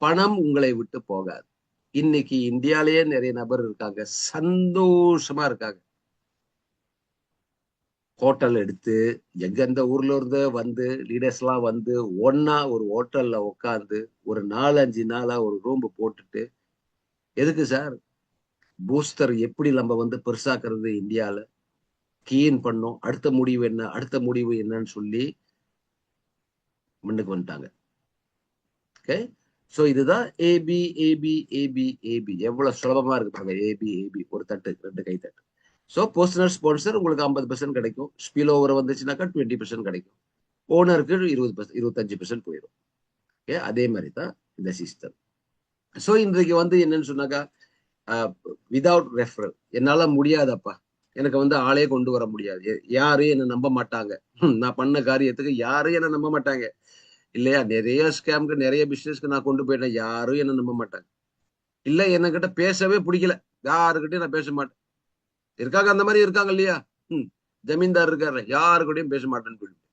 பணம் உங்களை விட்டு போகாது. இன்னைக்கு இந்தியாலேயே நிறைய நபர் இருக்காங்க, சந்தோஷமா இருக்காங்க. ஹோட்டல் எடுத்து எந்தெந்த ஊர்ல இருந்து வந்து லீடர்ஸ் எல்லாம் வந்து ஒன்னா ஒரு ஹோட்டல்ல உட்காந்து ஒரு 4-5 நாளா ஒரு ரூம் போட்டுட்டு, எதுக்கு சார், பூஸ்டர் எப்படி நம்ம வந்து பெருசாக்குறது இந்தியால கீன் பண்ணோம், அடுத்த முடிவு என்ன, அடுத்த முடிவு என்னன்னு சொல்லி முன்னுக்கு வந்துட்டாங்க. ஓகே, சோ இதுதான் ஏபி ஏபி ஏபி ஏபி. எவ்வளவு சுலபமா இருக்கு பாருங்க. ஏபி ஏபி, ஒரு தட்டு, 2 கை தட்டு. சோ பர்சனல் ஸ்பான்சர் உங்களுக்கு 50% கிடைக்கும், ஸ்பில் ஓவர் வந்துச்சுனாக்கா 20% கிடைக்கும், ஓனருக்கு 20%, 25% போயிடும். ஓகே, அதே மாதிரி தான் இந்த சிஸ்டம். சோ இன்றைக்கு வந்து என்னன்னு சொன்னாக்கா விதவுட் ரெஃபரல் என்னால முடியாதப்பா, எனக்கு வந்து ஆளே கொண்டு வர முடியாது, யாரும் என்ன நம்ப மாட்டாங்க, நான் பண்ண காரியத்துக்கு யாரும் என்ன நம்ப மாட்டாங்க இல்லையா? நிறைய ஸ்கேம்க்கு நிறைய பிசினஸ்க்கு நான் கொண்டு போயிட்டேன், யாரும் என்ன நம்ப மாட்டாங்க. இல்ல என்கிட்ட பேசவே பிடிக்கல, யாருக்கிட்டையும் நான் பேச மாட்டேன். இருக்காங்க அந்த மாதிரி இருக்காங்க இல்லையா? ஜமீன்தார் இருக்காரு, யாருக்கிட்டையும் பேச மாட்டேன்னு சொல்லிட்டு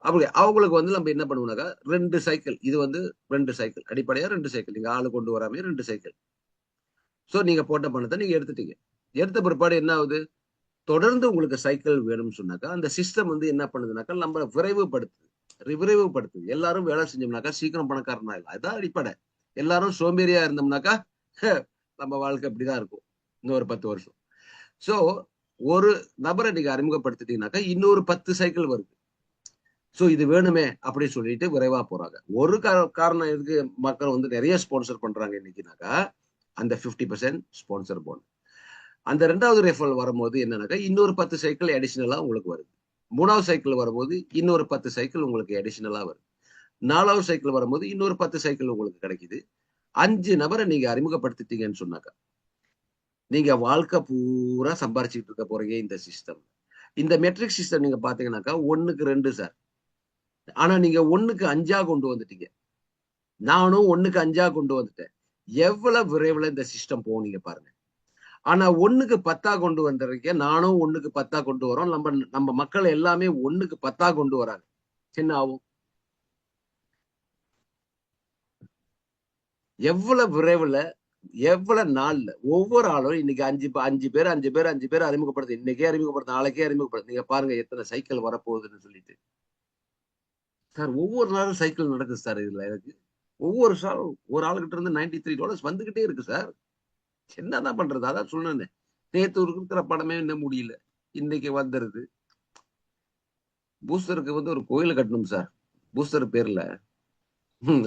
அப்படி அவங்களுக்கு வந்து நம்ம என்ன பண்ணுவோம்னாக்கா 2 சைக்கிள், இது வந்து 2 சைக்கிள், அடிப்படையா 2 சைக்கிள், நீங்க ஆளு கொண்டு வராமே 2 சைக்கிள். ஸோ நீங்க போட்ட பணத்தை நீங்க எடுத்துட்டீங்க. எடுத்த பிற்பாடு என்ன ஆகுது? தொடர்ந்து உங்களுக்கு சைக்கிள் வேணும்னு சொன்னாக்கா அந்த சிஸ்டம் வந்து என்ன பண்ணுதுனாக்கா நம்ம விரைவுபடுத்துது. எல்லாரும் வேலை செஞ்சோம்னாக்கா சீக்கிரம் பணக்காரன் ஆயிடலாம். அதான் அடிப்படை. எல்லாரும் சோம்பேறியா இருந்தோம்னாக்கா நம்ம வாழ்க்கை அப்படிதான் இருக்கும் இன்னும் ஒரு 10 வருஷம். சோ ஒரு நபரை நீங்க அறிமுகப்படுத்திட்டீங்கன்னாக்கா இன்னொரு 10 சைக்கிள் வருது. சோ இது வேணுமே அப்படின்னு சொல்லிட்டு விரைவா போறாங்க. ஒரு காரணம் எதுக்கு மக்கள் வந்து நிறைய ஸ்பான்சர் பண்றாங்க இன்னைக்குனாக்கா அந்த 50% ஸ்பான்சர் போனஸ். அந்த 2வது ரெஃபரல் வரும்போது என்னன்னாக்கா இன்னொரு 10 சைக்கிள் அடிஷனலா உங்களுக்கு வருது. 3வது சைக்கிள் வரும்போது இன்னொரு 10 சைக்கிள் உங்களுக்கு அடிஷனலா வருது. 4வது சைக்கிள் வரும்போது இன்னொரு 10 சைக்கிள் உங்களுக்கு கிடைக்குது. 5 நபரை நீங்க அறிமுகப்படுத்திட்டீங்கன்னு சொன்னாக்கா நீங்க வாழ்க்கை பூரா சம்பாரிச்சுட்டு இருக்க போறீங்க இந்த சிஸ்டம். இந்த மெட்ரிக் சிஸ்டம் நீங்க பாத்தீங்கன்னாக்கா 1க்கு 2 சார். ஆனா நீங்க 1க்கு 5 கொண்டு வந்துட்டீங்க. நானும் 1க்கு 5 கொண்டு வந்துட்டேன். எவ்வளவு விரைவில் இந்த சிஸ்டம் போனீங்க பாருங்க. ஆனா 1க்கு 10 கொண்டு வந்திருக்கீங்க. நானும் 1க்கு 10 கொண்டு வரோம். நம்ம மக்கள் எல்லாமே 1க்கு 10 கொண்டு வராங்க. என்ன ஆகும்? எவ்வளவு விரைவில் எவ்வளவு நாள்ல ஒவ்வொரு ஆளும் இன்னைக்கு 5 பேர் அறிமுகப்படுத்து. இன்னைக்கே அறிமுகப்படுத்து, நாளைக்கே அறிமுகப்படுத்து. நீங்க பாருங்க எத்தனை சைக்கிள் வரப்போகுதுன்னு சொல்லிட்டு. சார் ஒவ்வொரு நாளும் சைக்கிள் நடக்குது சார் இதுல எனக்கு. ஒவ்வொரு சாரும் ஒரு ஆளுகிட்ட இருந்து $93 வந்துகிட்டே இருக்கு சார். என்னதான் பண்றது? அதான் சொன்னேன். நேத்து இருக்கிற படமே இன்னும் முடியல. இன்னைக்கு வந்துருது. பூஸ்டருக்கு வந்து ஒரு கோயில் கட்டணும் சார். பூஸ்டர் பேர்ல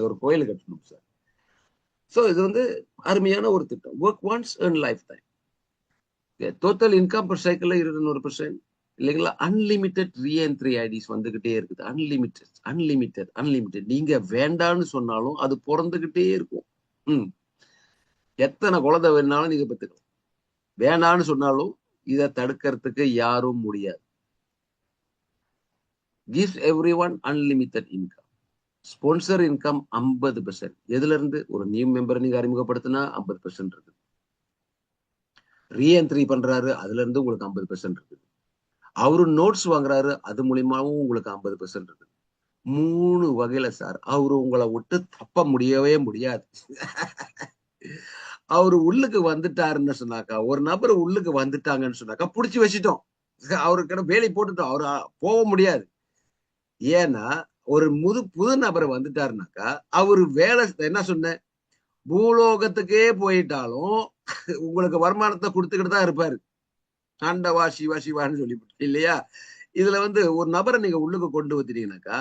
ஒரு கோயில் கட்டணும் சார். சோ இது வந்து அருமையான ஒரு திட்டம். Work once and life time. Total income per சைக்கிள்ல 200% இல்லைங்களா? அன்லிமிட்டெட் ரீஎன்ட்ரி ஐடிஸ் வந்துகிட்டே இருக்குது. அன்லிமிட்டெட். நீங்க வேண்டான்னு சொன்னாலும் அது பிறந்துகிட்டே இருக்கும். எத்தனை குழந்தை வேணாலும் நீங்க பெற்றுக்கலாம். வேணான்னு சொன்னாலும் இதை தடுக்கிறதுக்கு யாரும் முடியாது. Gives everyone unlimited income. Sponsor income 50%. எதுல இருந்து? ஒரு நியூ மெம்பர் நீங்க அறிமுகப்படுத்தினா 50% இருக்கு. ரீஎன்ட்ரி பண்றாரு, அதுல இருந்து உங்களுக்கு 50% இருக்கு. அவரு நோட்ஸ் வாங்குறாரு, அது மூலியமாவும் உங்களுக்கு 50% இருக்கு. 3 வகையில சார். அவரு உங்களை விட்டு தப்ப முடியவே முடியாது. அவரு உள்ளுக்கு வந்துட்டாருன்னு சொன்னாக்கா, ஒரு நபர் உள்ளுக்கு வந்துட்டாங்கன்னு சொன்னாக்கா புடிச்சு வச்சுட்டோம். அவருக்கு வேலை போட்டுட்டோம். அவரு போக முடியாது. ஏன்னா ஒரு புது நபர் வந்துட்டாருனாக்கா அவரு வேலை என்ன சொன்னேன், பூலோகத்துக்கே போயிட்டாலும் உங்களுக்கு வருமானத்தை கொடுத்துக்கிட்டு தான் இருப்பாரு. ஆண்டவா சிவா சிவான்னு சொல்லிவிட்டு இல்லையா? இதுல வந்து ஒரு நபரை நீங்க உள்ளுக்கு கொண்டு வந்துட்டீங்கன்னாக்கா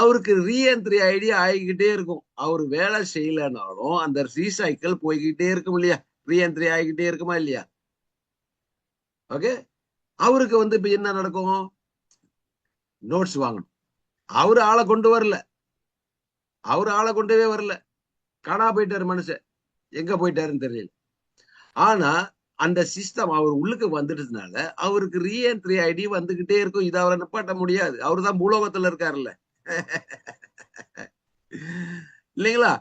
அவருக்கு ரீஎன்ட்ரி ஐடியா ஆகிக்கிட்டே இருக்கும். அவரு வேலை செய்யலனாலும் அந்த ரீசைக்கிள் போய்கிட்டே இருக்கும் இல்லையா? ரீஎன்ட்ரி ஆகிக்கிட்டே இருக்குமா இல்லையா? ஓகே. அவருக்கு வந்து இப்ப என்ன நடக்கும்? நோட்ஸ் வாங்கணும். அவரு ஆளை கொண்டு வரல. அவரு ஆளை கொண்டவே வரல. காணா போயிட்டாரு மனுஷன். எங்க போயிட்டாருன்னு தெரியல. ஆனா அந்த சிஸ்டம் அவர் உள்ளுக்கு வந்துட்டதுனால அவருக்கு ரீஎன்ட்ரி ஐடி வந்துகிட்டே இருக்கும். இதை அவரை நிப்பாட்ட முடியாது. அவரு தான் பூலோகத்துல இருக்காருல்ல. இல்லைங்களா?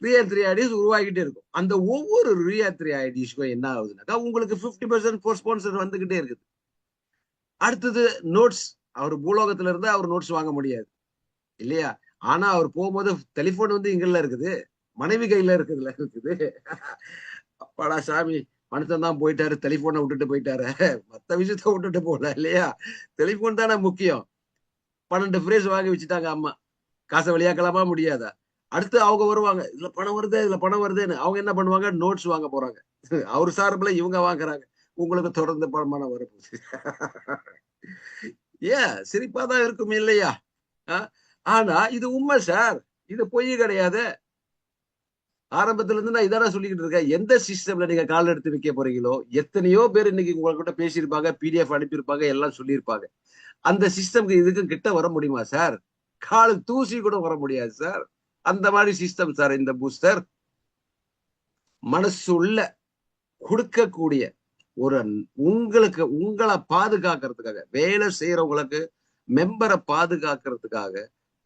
ரீஎன்ட்ரி ஐடிஸ் உருவாகிட்டே இருக்கும். அந்த ஒவ்வொரு ரீஎன்ட்ரி ஐடிஸ்க்கும் என்ன ஆகுதுனாக்கா உங்களுக்கு 50% ஸ்பான்சர் வந்துகிட்டே இருக்குது. அடுத்தது நோட்ஸ். அவர் பூலோகத்துல இருந்து அவர் நோட்ஸ் வாங்க முடியாது இல்லையா? ஆனா அவர் போகும்போது டெலிபோன் வந்து இங்கல்ல இருக்குது, மனைவி கையில இருக்குது. அப்பாடா சாமி, மனுஷன் தான் போயிட்டாரு, டெலிபோனை விட்டுட்டு போயிட்டாரு. மத்த விஷயத்த விட்டுட்டு போல இல்லையா? டெலிபோன் தானே முக்கியம். 12 பிரேஸ் வாங்கி வச்சுட்டாங்க அம்மா. காசை வெளியாக்கலாமா? முடியாதா? அடுத்து அவங்க வருவாங்க. இதுல பணம் வருதுன்னு அவங்க என்ன பண்ணுவாங்க? நோட்ஸ் வாங்க போறாங்க. அவர் சார்பில் இவங்க வாங்குறாங்க. உங்களுக்கு தொடர்ந்து பணமான வரப்போகுது. ஏன் சிரிப்பா தான் இருக்கும் இல்லையா? ஆனா இது உண்மை சார். இது பொய் கிடையாது. ஆரம்பத்துல இருந்து நான் இதான சொல்லிக்கிட்டு இருக்கேன். எந்த சிஸ்டம்ல நீங்க கால் எடுத்து வைக்க போறீங்களோ, எத்தனையோ பேர் இன்னைக்கு உங்ககிட்ட பேசியிருப்பாங்க, பிடிஎஃப் அனுப்பியிருப்பாங்க, எல்லாம் சொல்லியிருப்பாங்க. அந்த சிஸ்டம்க்கு இதுக்கு கிட்ட வர முடியுமா சார்? கால் தூசி கூட வர முடியாது சார். அந்த மாதிரி சிஸ்டம் சார் இந்த பூஸ்டர். மனசுள்ள கொடுக்கக்கூடிய ஒரு உங்களுக்கு உங்களை பாதுகாக்கிறதுக்காக, வேலை செய்யறவங்களுக்கு மெம்பரை பாதுகாக்கிறதுக்காக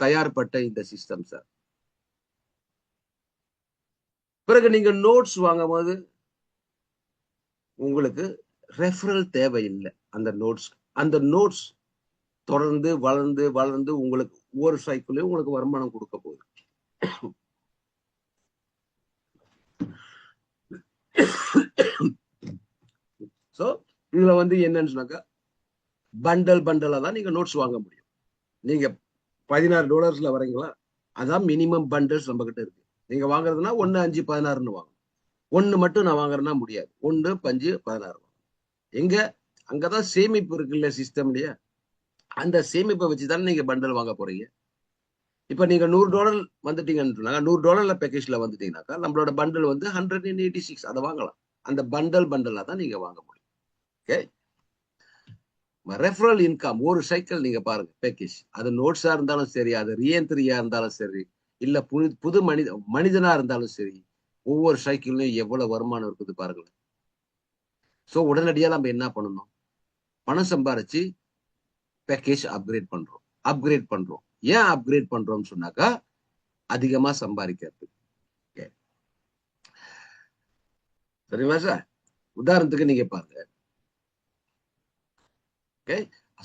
தயார்பட்ட இந்த சிஸ்டம் சார். பிறகு நீங்க நோட்ஸ் வாங்கும் போது உங்களுக்கு ரெஃபரல் தேவையில்லை. அந்த நோட்ஸ் தொடர்ந்து வளர்ந்து உங்களுக்கு ஒவ்வொரு சைக்கிளையும் உங்களுக்கு வருமானம் கொடுக்க போகுது. ஸோ இதுல வந்து என்னன்னு சொன்னாக்கா பண்டலா தான் நீங்க நோட்ஸ் வாங்க முடியும். நீங்க $16 வரீங்களா, அதான் மினிமம் பண்டல்ஸ் நம்ம கிட்ட இருக்கு. நீங்க வாங்குறதுன்னா 1, 5, 16 வாங்க. 1 மட்டும் நான் வாங்குறேன்னா முடியாது. 1, 5, 16 எங்க அங்கதான் சேமிப்பு இருக்குல்ல சிஸ்டம்லயே. அந்த சேமிப்பை வச்சுதானே நீங்க பண்டல் வாங்க போறீங்க. இப்ப நீங்க $100 வந்துட்டீங்கன்னு $100 பேக்கேஜ்ல வந்துட்டீங்கன்னாக்கா நம்மளோட பண்டல் வந்து 186 அதை வாங்கலாம். அந்த பண்டலா தான் நீங்க வாங்க முடியும். ஓகே, ரெஃபரல் இன்கம் ஒரு சைக்கிள் நீங்க பாருங்க பேக்கேஜ். அது நோட்ஸா இருந்தாலும் சரி, அது ரீஎன்ட்ரியா இருந்தாலும் சரி, இல்ல புது மனிதனா இருந்தாலும் சரி, ஒவ்வொரு சைக்கிள்லயும் எவ்வளவு வருமானம் இருக்குது பாருங்களேன். சோ உடனடியா நம்ம என்ன பண்ணணும், பணம் சம்பாரிச்சு பேக்கேஜ் அப்கிரேட் பண்றோம். ஏன் அப்கிரேட் பண்றோம்னு சொன்னாக்கா அதிகமா சம்பாதிக்கிறது. சரிங்களா சார்? உதாரணத்துக்கு நீங்க பாருங்க. ஓகே,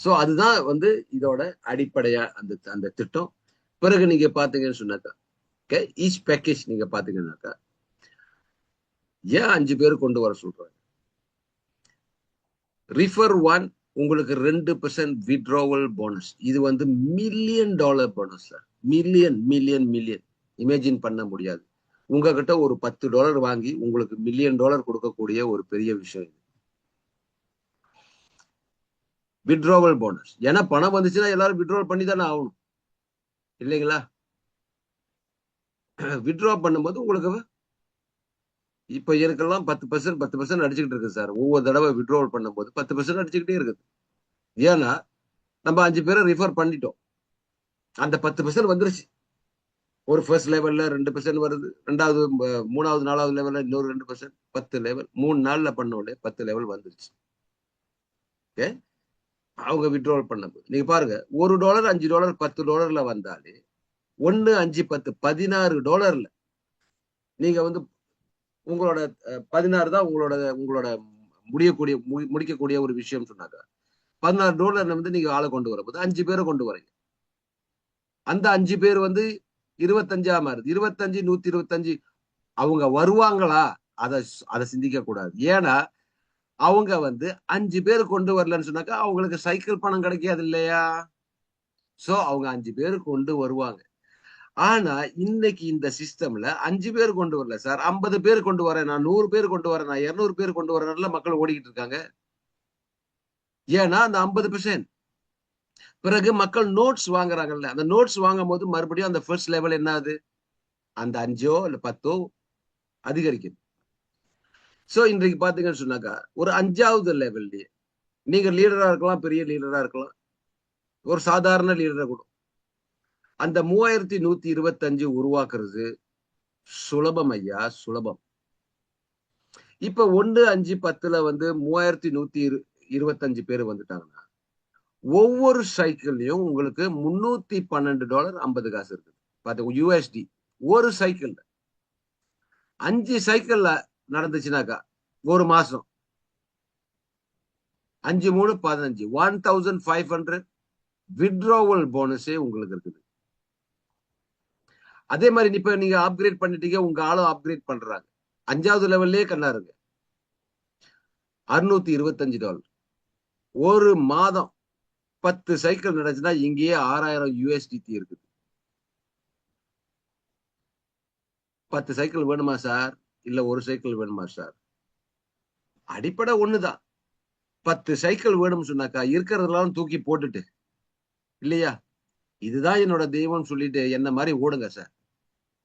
சோ அதுதான் வந்து இதோட அடிப்படையா அந்த அந்த திட்டம். பிறகு நீங்க பாத்தீங்கன்னு சொன்னாக்கா, ஓகே, ஈச் பேக்கேஜ் நீங்க பாத்தீங்கன்னாக்கா ஏன் 5 பேர் கொண்டு வர சொல்றாங்க. ரிஃபர் 1 உங்களுக்கு 2% வித்ட்ராவல் போனஸ். இது வந்து $1,000,000 போனஸ் சார். மில்லியன் இமேஜின் பண்ண முடியாது. உங்ககிட்ட ஒரு $10 வாங்கி உங்களுக்கு $1,000,000 கொடுக்கக்கூடிய ஒரு பெரிய விஷயம் இது. Withdrawal bonus. ஏன்னா பணம் வந்துச்சுன்னா எல்லாரும் வித்ட்ராவல் பண்ணி தானே ஆகணும் இல்லைங்களா? வித்ட்ரா பண்ணும்போது உங்களுக்கு இப்ப இருக்கலாம் 10% அடிச்சுக்கிட்டு இருக்கு சார். ஒவ்வொரு தடவை வித்ட்ராவல் பண்ணும்போது 10% அடிச்சுக்கிட்டே இருக்குது. ஏன்னா நம்ம 5 பேரை ரிஃபர் பண்ணிட்டோம். அந்த 10% வந்துருச்சு. ஒரு ஃபர்ஸ்ட் லெவல்ல 2% வருது, ரெண்டாவது 3வது 4வது லெவல்ல இன்னொரு 2%, 10 லெவல் 3 நாள்ல பண்ண உடனே 10 லெவல் வந்துருச்சு. ஓகே, அவங்க வித்ட்ராவல் பண்ணும்போது நீங்க பாருங்க, $1, $5, $10 வந்தாலே 1, 5, 10 $16 நீங்க வந்து உங்களோட 16 தான் உங்களோட உங்களோட முடிக்கக்கூடிய ஒரு விஷயம் சொன்னாங்க. $16 வந்து நீங்க ஆளை கொண்டு வரும்போது 5 பேரை கொண்டு வரீங்க. அந்த 5 பேர் வந்து 25 மாறுது. 25, 125 அவங்க வருவாங்களா? அத அத சிந்திக்க கூடாது. ஏன்னா அவங்க வந்து 5 பேர் கொண்டு வரலன்னு சொன்னாக்கா அவங்களுக்கு சைக்கிள் பணம் கிடைக்காது இல்லையா? சோ அவங்க 5 பேர் கொண்டு வருவாங்க. ஆனா இன்னைக்கு இந்த சிஸ்டம்ல 5 பேர் கொண்டு வரல சார். 50 பேர் கொண்டு வரேன், நான் 100 பேர் கொண்டு வரேன், நான் 200 பேர் கொண்டு வரேன்ல மக்கள் ஓடிக்கிட்டு இருக்காங்க. ஏன்னா அந்த 50%. பிறகு மக்கள் நோட்ஸ் வாங்குறாங்கல்ல. அந்த நோட்ஸ் வாங்கும்போது மறுபடியும் அந்த ஃபர்ஸ்ட் லெவல் என்ன ஆகுது? அந்த 5ஓ இல்ல 10ஓ அதிகரிக்குது. சோ இன்றைக்கு பாத்தீங்கன்னு சொன்னாக்கா ஒரு 5வது லெவல்லயே நீங்க லீடரா இருக்கலாம், பெரிய லீடரா இருக்கலாம், ஒரு சாதாரண லீடரா கூட அந்த 3125 உருவாக்குறது சுலபம் ஐயா, சுலபம். இப்ப 1, 5, 10ல வந்து 3125 பேர் வந்துட்டாங்கன்னா ஒவ்வொரு சைக்கிள்லயும் உங்களுக்கு $312 50 காசு இருக்கு. பாத்து USD ஒரு சைக்கிள் 5 சைக்கிள்ல நடந்துச்சுனாக்கா ஒரு மாசம் 5, 3, 15 1500 வித்ட்ராவல் போனஸே உங்களுக்கு இருக்குது. அதே மாதிரி இப்ப நீங்க அப்கிரேட் பண்ணிட்டீங்க, உங்க ஆளும் அப்கிரேட் பண்றாங்க. 5வது லெவல்லயே கண்ணாருங்க $625 ஒரு மாதம் 10 சைக்கிள் நடந்துச்சுன்னா இங்கேயே 6000 USDT இருக்குது. 10 சைக்கிள் வேணுமா சார்? இல்ல ஒரு சைக்கிள் வேணுமா சார்? அடிப்படை ஒண்ணுதான். 10 சைக்கிள் வேணும்னு சொன்னாக்கா இருக்கிறதெல்லாம் தூக்கி போட்டுட்டு இல்லையா, இதுதான் என்னோட தெய்வம் சொல்லிட்டு என்ன மாதிரி ஓடுங்க சார்.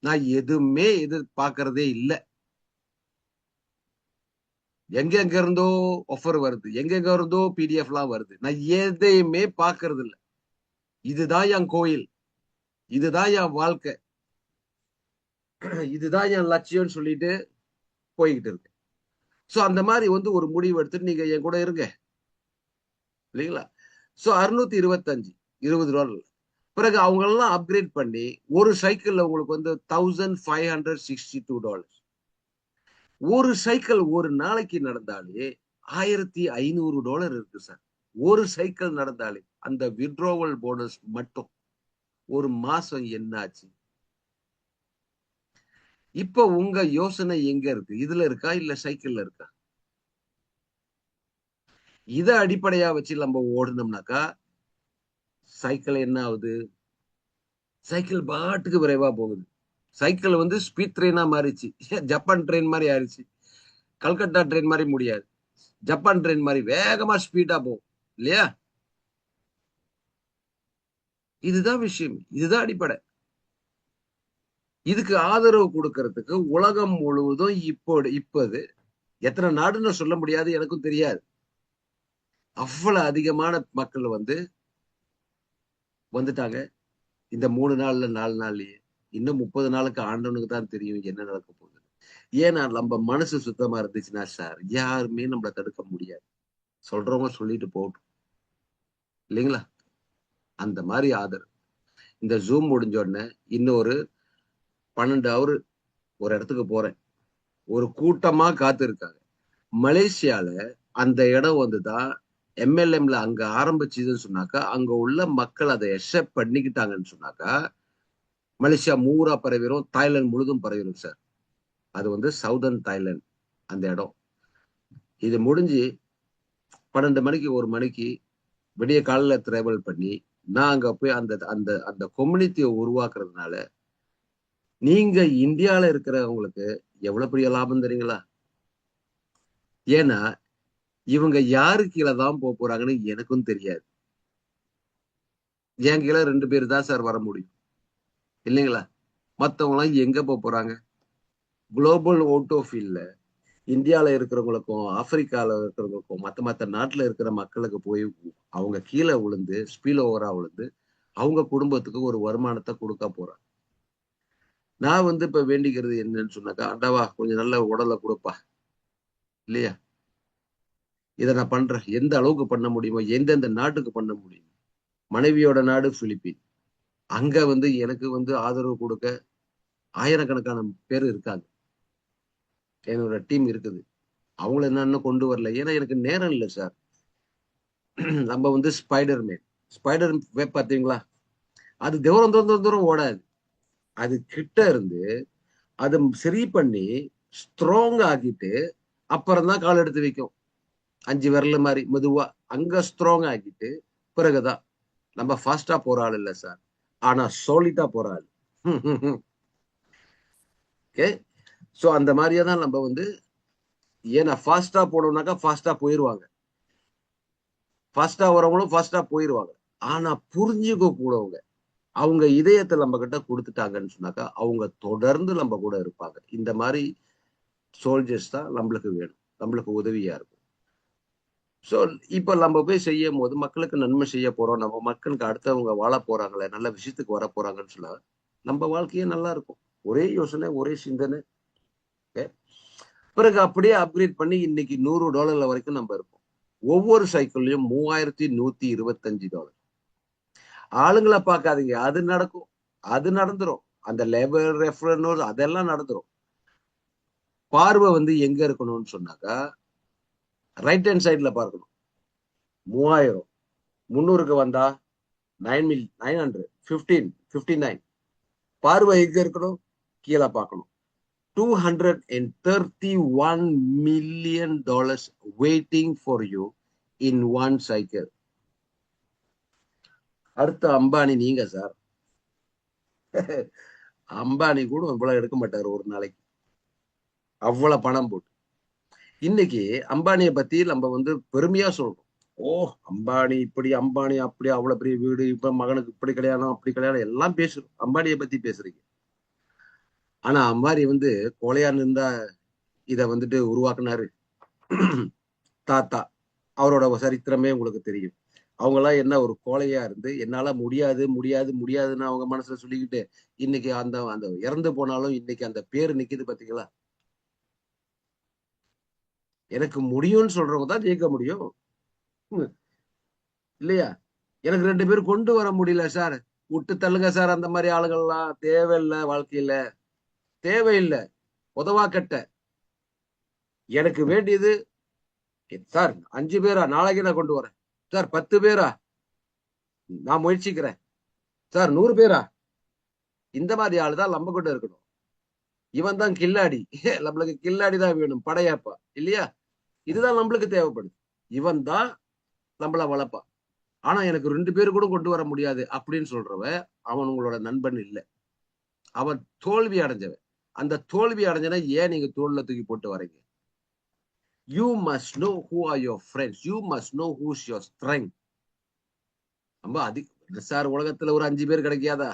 நான் எதுவுமே எதிர்பார்க்கறதே இல்ல. எங்க இருந்தோ ஆஃபர் வருது, எங்க இருந்தோ PDF எல்லாம் வருது. நான் எதையுமே பாக்குறது இல்ல. இதுதான் என் கோயில், இதுதான் என் வாழ்க்கை, இதுதான் என் லட்சியம்னு சொல்லிட்டு போய்கிட்டு இருக்கு. சோ அந்த மாதிரி வந்து ஒரு முடிவு எடுத்துட்டு நீங்க என் கூட இருங்க இல்லைங்களா? சோ 625 $20. பிறகு அவங்க எல்லாம் அப்கிரேட் பண்ணி ஒரு சைக்கிள்ல உங்களுக்கு வந்து $1562. ஒரு சைக்கிள் ஒரு நாளைக்கு நடந்தாலே $1500 இருக்கு சார். ஒரு சைக்கிள் நடந்தாலே அந்த வித்ட்ராவல் போனஸ் மட்டும் ஒரு மாசம் என்னாச்சு? இப்ப உங்க யோசனை எங்க இருக்கு? இதுல இருக்கா இல்ல சைக்கிள்ல இருக்கா? இதை அடிப்படையா வச்சு நம்ம ஓடுனோம்னாக்கா சைக்கிள் என்ன ஆகுது? சைக்கிள் பாட்டுக்கு விரைவா போகுது. சைக்கிள் வந்து ஸ்பீட் ட்ரெயினா மாறிச்சு. ஜப்பான் ட்ரெயின் மாதிரி ஆயிடுச்சு. கல்கத்தா ட்ரெயின் மாதிரி முடியாது. ஜப்பான் ட்ரெயின் மாதிரி வேகமா ஸ்பீடா போகும் இல்லையா? இதுதான் விஷயம், இதுதான் அடிப்படை. இதுக்கு ஆதரவு கொடுக்கறதுக்கு உலகம் முழுவதும் இப்போது எத்தனை நாடுன்னு சொல்ல முடியாது, எனக்கும் தெரியாது. அவ்வளவு அதிகமான மக்கள் வந்துட்டாங்க இந்த 3 நாள்ல 4 நாள்லயே. இன்னும் 30 நாளுக்கு ஆண்டவனுக்கு தான் தெரியும் என்ன நடக்க போகுது. ஏன்னா நம்ம மனசு சுத்தமா இருந்துச்சுன்னா சார் யாருமே நம்மளை தடுக்க முடியாது. சொல்றவங்க சொல்லிட்டு போகட்டும் இல்லைங்களா? அந்த மாதிரி ஆதரவு. இந்த ஜூம் முடிஞ்ச உடனே இன்னொரு 12 ஹவர் ஒரு இடத்துக்கு போறேன். ஒரு கூட்டமா காத்து இருக்காங்க. மலேசியால அந்த இடம் வந்துதான் எம்எல்எம்ல அங்க ஆரம்பிச்சதுன்னு சொன்னாக்கா, அங்க உள்ள மக்கள் அதை எக்செப்ட் பண்ணிக்கிட்டாங்கன்னு சொன்னாக்கா, மலேசியா மூரா பரவிடும், தாய்லாந்து முழுதும் பரவிடும் சார். அது சவுதர்ன் தாய்லாந்து அந்த இடம். இது முடிஞ்சு 12 மணிக்கு 1 மணிக்கு விடிய காலையில டிராவல் பண்ணி நான் அங்க போய் அந்த அந்த அந்த கம்யூனிட்டியை உருவாக்குறதுனால நீங்க இந்தியால இருக்கிறவங்களுக்கு எவ்வளவு பெரிய லாபம் தெரியுங்களா? ஏன்னா இவங்க யாரு கீழே தான் போக போறாங்கன்னு எனக்கும் தெரியாது. என் கீழே 2 பேர் தான் சார் வர முடியும் இல்லைங்களா? மத்தவங்க எல்லாம் எங்க போக போறாங்க? குளோபல் ஓட்டோ ஃபீல்ட்ல இந்தியால இருக்கிறவங்களுக்கும் ஆப்பிரிக்கால இருக்கிறவங்களுக்கும் மத்த நாட்டுல இருக்கிற மக்களுக்கு போய் அவங்க கீழே விழுந்து ஸ்பீல் ஓவரா விழுந்து அவங்க குடும்பத்துக்கு ஒரு வருமானத்தை கொடுக்க போறாங்க. நான் இப்ப வேண்டிக்கிறது என்னன்னு சொன்னாக்கா, அண்டவா கொஞ்சம் நல்ல உடலை கொடுப்பா இல்லையா? இதை நான் பண்றேன். எந்த அளவுக்கு பண்ண முடியுமோ, எந்தெந்த நாட்டுக்கு பண்ண முடியும். மனைவியோட நாடு பிலிப்பின். அங்க எனக்கு ஆதரவு கொடுக்க ஆயிரக்கணக்கான பேர் இருக்காங்க. என்னோட டீம் இருக்குது. அவங்கள என்னன்னு கொண்டு வரல. ஏன்னா எனக்கு நேரம் இல்லை சார். நம்ம ஸ்பைடர் மேன். ஸ்பைடர் வெப் பார்த்தீங்களா? அது தூரம் தூரம் தூரம் ஓடாது. அது கிட்ட இருந்து அதை சரி பண்ணி ஸ்ட்ராங் ஆக்கிட்டு அப்புறம் தான் கால் எடுத்து வைக்கும். 5 விரல் மாதிரி மெதுவா அங்க ஸ்ட்ராங் ஆக்கிட்டு பிறகுதான். நம்ம ஃபாஸ்டா போற ஆள் இல்ல சார். ஆனா சாலிட்டா போற ஆள். ஓகே. சோ அந்த மாதிரியே தான் நம்ம ஏன்னா ஃபாஸ்டா போனோம்னாக்கா ஃபாஸ்டா போயிருவாங்க. ஃபாஸ்டா வரவங்களும் ஃபாஸ்டா போயிருவாங்க. ஆனா புரிஞ்சுக்க கூடவங்க அவங்க இதயத்தை நம்ம கிட்ட கொடுத்துட்டாங்கன்னு சொன்னாக்கா அவங்க தொடர்ந்து நம்ம கூட இருப்பாங்க. இந்த மாதிரி சோல்ஜர்ஸ் தான் நம்மளுக்கு வேணும். நம்மளுக்கு உதவியா இருக்கும். சோ இப்ப நம்ம போய் செய்யும் போது மக்களுக்கு நன்மை செய்ய போறோம். நம்ம மக்களுக்கு அடுத்தவங்க வாழ போறாங்களே, நல்ல விஷயத்துக்கு வர போறாங்கன்னு சொல்ல நம்ம வாழ்க்கையே நல்லா இருக்கும். ஒரே யோசனை, ஒரே சிந்தனை. பிறகு அப்படியே அப்கிரேட் பண்ணி இன்னைக்கு $100 வரைக்கும் நம்ம இருக்கோம். ஒவ்வொரு சைக்கிள்லயும் $3125. ஆளுங்களை பார்க்காதீங்க, அது நடக்கும், அது நடந்துரும். அந்த லேபர் ரெஃபரன்ஸ் அதெல்லாம் நடந்துரும். பார்வை எங்க இருக்கணும்னு சொன்னாக்கா ரைட் ஹேண்ட் சைட்ல பார்க்கணும். 3000 300க்கு வந்தா 900 பார்வை எங்க இருக்கணும்? கீழே பார்க்கணும். $231 million waiting for you in one cycle. அடுத்த அம்பானி நீங்க சார். அம்பானி கூட இவ்வளவு எடுக்க மாட்டாரு ஒரு நாளைக்கு, அவ்வளவு பணம் போட்டு. இன்னைக்கு அம்பானியை பத்தி நம்ம பெருமையா சொல்றோம். ஓ அம்பானி இப்படி, அம்பானி அப்படி, அவ்வளவு பெரிய வீடு, இப்ப மகனுக்கு இப்படி கல்யாணம் அப்படி கல்யாணம் எல்லாம் பேசுறோம். அம்பானியை பத்தி பேசுறீங்க. ஆனா அம்பானி கொலையா இருந்தா இத உருவாக்குனாரு தாத்தா. அவரோட சரித்திரமே உங்களுக்கு தெரியும். அவங்க எல்லாம் என்ன ஒரு கோழையா இருந்து என்னால முடியாது முடியாது முடியாதுன்னு அவங்க மனசுல சொல்லிக்கிட்டு இன்னைக்கு அந்த அந்த இறந்து போனாலும் இன்னைக்கு அந்த பேரு நிக்குது பாத்தீங்களா? எனக்கு முடியும்னு சொல்றவங்க தான் ஜெயிக்க முடியும் இல்லையா? எனக்கு 2 பேரும் கொண்டு வர முடியல சார், விட்டு தள்ளுங்க சார். அந்த மாதிரி ஆளுகள்லாம் தேவையில்லை வாழ்க்கையில, தேவையில்லை. உதவா கட்ட. எனக்கு வேண்டியது சார் 5 பேரா நாளைக்கு நான் கொண்டு வரேன் சார், 10 பேரா நான் முயற்சிக்கிறேன் சார், 100 பேரா. இந்த மாதிரி ஆளுதான் நம்ம கிட்ட இருக்கணும். இவன் தான் கில்லாடி. நம்மளுக்கு கில்லாடி தான் வேணும், படையாப்பா இல்லையா? இதுதான் நம்மளுக்கு தேவைப்படுது. இவன் தான் நம்மள வளர்ப்பான். ஆனா எனக்கு 2 பேர் கூட கொண்டு வர முடியாது அப்படின்னு சொல்றவன் அவன் உங்களோட நண்பன் இல்லை. அவன் தோல்வி அடைஞ்சவன். அந்த தோல்வி அடைஞ்சனா ஏன் நீங்க தோல்ல தூக்கி போட்டு வரீங்க? You must know who are your friends. You must know whose your strength. நம்ம சார் உலகத்துல ஒரு 5 பேர் கிடைக்காதா?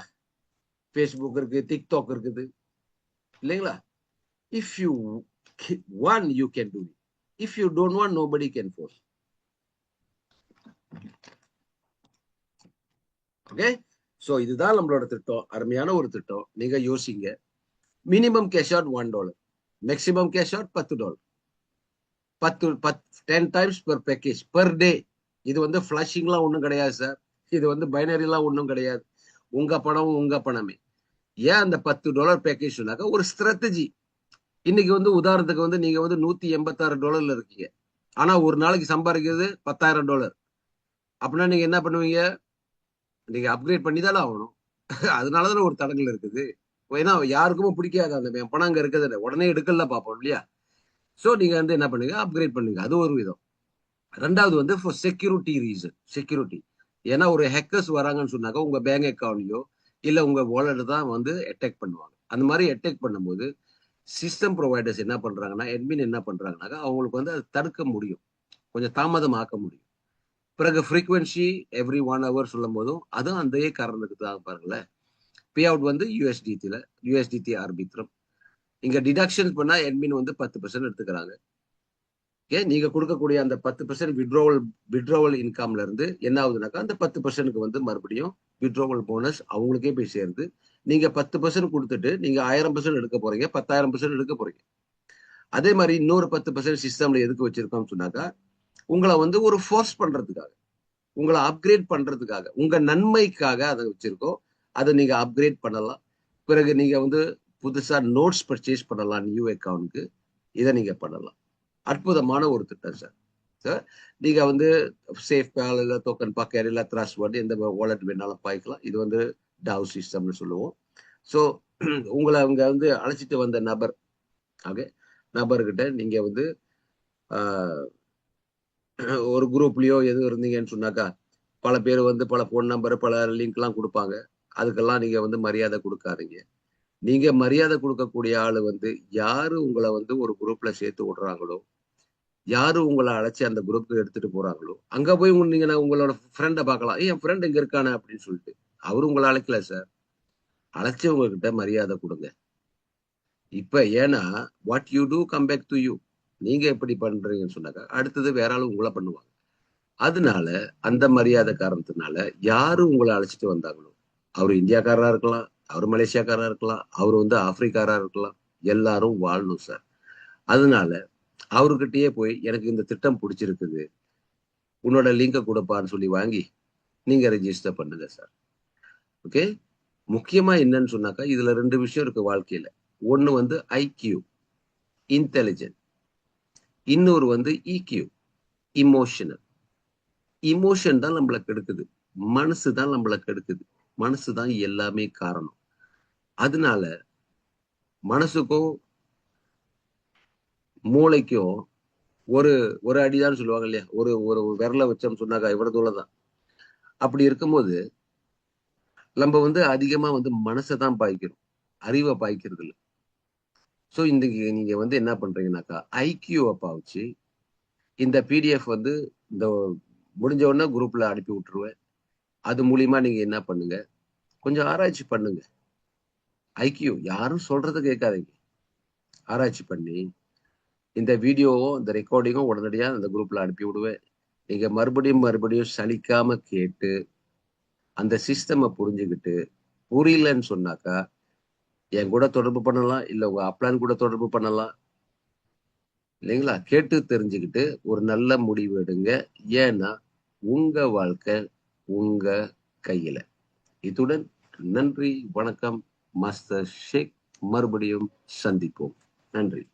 Facebook இருக்கு, TikTok இருக்குது இல்லைங்களா? If you want, you can do it. If you don't want, nobody can force. Okay, so இதுதான் நம்மளோட திட்டம். அருமையான ஒரு திட்டம். நீங்க யோசிங்க. Minimum cash out $1, maximum cash out $10. 10 times per package per day. இது வந்து ஃபிளாஷிங்லாம் ஒன்றும் கிடையாது சார். இது வந்து பைனரிலாம் ஒன்றும் கிடையாது. உங்க பணம் உங்க பணமே. ஏன் அந்த $10 பேக்கேஜ் சொன்னாக்க ஒரு ஸ்ட்ராட்டஜி. இன்னைக்கு வந்து உதாரணத்துக்கு வந்து நீங்க வந்து $186 இருக்கீங்க. ஆனா ஒரு நாளைக்கு சம்பாதிக்கிறது $10,000. அப்படின்னா நீங்க என்ன பண்ணுவீங்க? நீங்க அப்கிரேட் பண்ணி தானே ஆகணும். அதனாலதான் ஒரு தடங்கள் இருக்குது. ஏன்னா யாருக்குமே பிடிக்காது அந்த பணம் அங்க இருக்குது, உடனே எடுக்கல பார்ப்போம் இல்லையா? சோ நீங்க வந்து என்ன பண்ணுங்க, அப்கிரேட் பண்ணுங்க. அது ஒரு விதம். ரெண்டாவது வந்து ஃபார் செக்யூரிட்டி ரீசன். செக்யூரிட்டி. ஏன்னா ஒரு ஹேக்கர்ஸ் வராங்கன்னு சொன்னாக்க உங்க பேங்க் அக்கௌண்ட்லயோ இல்ல உங்க வாலெட் தான் வந்து அட்டாக் பண்ணுவாங்க. அந்த மாதிரி அட்டாக் பண்ணும்போது சிஸ்டம் ப்ரொவைடர்ஸ் என்ன பண்றாங்கன்னா, அட்மின் என்ன பண்றாங்கன்னாக்கா அவங்களுக்கு வந்து அதை தடுக்க முடியும், கொஞ்சம் தாமதமாக்க முடியும். பிறகு ஃப்ரீக்வன்சி எவ்ரி 1 hour சொல்லும் போதும் அதுவும் அந்த காரணத்துக்கு தான் பாருங்களேன். பே அவுட் வந்து யூஎஸ்டிடி ஆர்பித்ரம். இங்க டிடக்ஷன் பண்ணா அட்மின் வந்து 10% எடுத்துக்கிறாங்க. ஓகே, நீங்க கொடுக்கக்கூடிய அந்த 10% விட்ரோவல் இன்கம்ல இருந்து என்ன ஆகுதுனாக்கா அந்த 10%க்கு வந்து மறுபடியும் விட்ரோவல் போனஸ் அவங்களுக்கே போய் சேருது. நீங்க 10% கொடுத்துட்டு நீங்க 1000% எடுக்க போறீங்க, 10,000% எடுக்க போறீங்க. அதே மாதிரி இன்னொரு 10% சிஸ்டம்ல எதுக்கு வச்சிருக்கோம்னு சொன்னாக்கா உங்களை வந்து ஒரு ஃபோர்ஸ் பண்றதுக்காக, உங்களை அப்கிரேட் பண்றதுக்காக, உங்க நன்மைக்காக அதை வச்சிருக்கோம். அதை நீங்க அப்கிரேட் பண்ணலாம். பிறகு நீங்க வந்து புதுசா நோட்ஸ் பர்ச்சேஸ் பண்ணலாம் நியூ அக்கௌண்ட்க்கு. இதை நீங்க பண்ணலாம். அற்புதமான ஒரு திட்டம் சார். சார் நீங்க வந்து சேஃப் பேல் இல்ல டோக்கன் பாக்கெட் இல்ல த்ராஷ் வாட் எந்த வாலெட் வேணாலும் பாய்க்கலாம். இது வந்து டாவ் சிஸ்டம்னு சொல்லுவோம். ஸோ உங்களை அவங்க வந்து அழைச்சிட்டு வந்த நபர், ஓகே, நபர்கிட்ட நீங்க வந்து ஒரு குரூப்லயோ எதுவும் இருந்தீங்கன்னு சொன்னாக்கா பல பேர் வந்து பல போன் நம்பர் பல லிங்க் எல்லாம் கொடுப்பாங்க. அதுக்கெல்லாம் நீங்க வந்து மரியாதை கொடுக்காதீங்க. நீங்க மரியாதை கொடுக்கக்கூடிய ஆளு வந்து யாரு உங்களை வந்து ஒரு குரூப்ல சேர்த்து விடுறாங்களோ, யாரு உங்களை அழைச்சி அந்த குரூப்க்கு எடுத்துட்டு போறாங்களோ அங்க போய் நீங்க உங்களோட ஃப்ரெண்டை பார்க்கலாம். என் ஃப்ரெண்ட் இங்க இருக்கானே அப்படின்னு சொல்லிட்டு. அவரு உங்களை அழைக்கல சார். அழைச்சவங்க கிட்ட மரியாதை கொடுங்க. இப்ப ஏன்னா what you do come back to you. நீங்க எப்படி பண்றீங்கன்னு சொன்னாக்கா அடுத்தது வேற ஆளு உங்களை பண்ணுவாங்க. அதனால அந்த மரியாதை காரணத்தினால யாரு உங்களை அழைச்சிட்டு வந்தாங்களோ, அவரு இந்தியாக்காரரா இருக்கலாம், அவர் மலேசியாக்காரா இருக்கலாம், அவர் வந்து ஆப்பிரிக்காரா இருக்கலாம், எல்லாரும் வாழணும் சார். அதனால அவர்கிட்டயே போய் எனக்கு இந்த திட்டம் பிடிச்சிருக்குது, உன்னோட லிங்கை கொடுப்பான்னு சொல்லி வாங்கி நீங்க ரெஜிஸ்டர் பண்ணுங்க சார். ஓகே, முக்கியமா என்னன்னு சொன்னாக்கா இதுல 2 விஷயம் இருக்கு வாழ்க்கையில. ஒண்ணு வந்து ஐக்யூ, இன்டெலிஜென்ட். இன்னொரு வந்து இக்யூ, இமோஷனல். இமோஷன் தான் நம்மளை கெடுக்குது, மனசு தான் நம்மளை கெடுக்குது. மனசு தான் எல்லாமே காரணம். அதனால மனசுக்கும் மூளைக்கும் ஒரு ஒரு அடிதான் சொல்லுவாங்க இல்லையா? ஒரு ஒரு விரல வச்சோம்னு சொன்னாக்கா இவ்வளவு தூரம் தான். அப்படி இருக்கும்போது நம்ம வந்து அதிகமா வந்து மனசை தான் பாய்க்கிறோம், அறிவை பாய்க்கிறது இல்லை. ஸோ இன்னைக்கு நீங்க வந்து என்ன பண்றீங்கன்னாக்கா ஐக்கியூவை பாவிச்சு இந்த பிடிஎஃப் வந்து இந்த முடிஞ்ச உடனே குரூப்ல அனுப்பி விட்டுருவேன். அது மூலியமா நீங்க என்ன பண்ணுங்க, கொஞ்சம் ஆராய்ச்சி பண்ணுங்க. ஐக்கியூ யாரும் சொல்றதை கேட்காதீங்க. ஆராய்ச்சி பண்ணி இந்த வீடியோவும் இந்த ரெக்கார்டிங்கும் உடனடியா அந்த குரூப்ல அனுப்பி விடுவேன். நீங்க மறுபடியும் சலிக்காம கேட்டு அந்த சிஸ்டமை புரிஞ்சுக்கிட்டு புரியலன்னு சொன்னாக்கா என் கூட தொடர்பு பண்ணலாம், இல்ல உங்க அப்ளான் கூட தொடர்பு பண்ணலாம் இல்லைங்களா? கேட்டு தெரிஞ்சுக்கிட்டு ஒரு நல்ல முடிவு எடுங்க. ஏன்னா உங்க வாழ்க்கை உங்க கையில. இத்துடன் நன்றி, வணக்கம். மாஸ்டர் ஷேக். மறுபடியும் சந்திப்போம். நன்றி.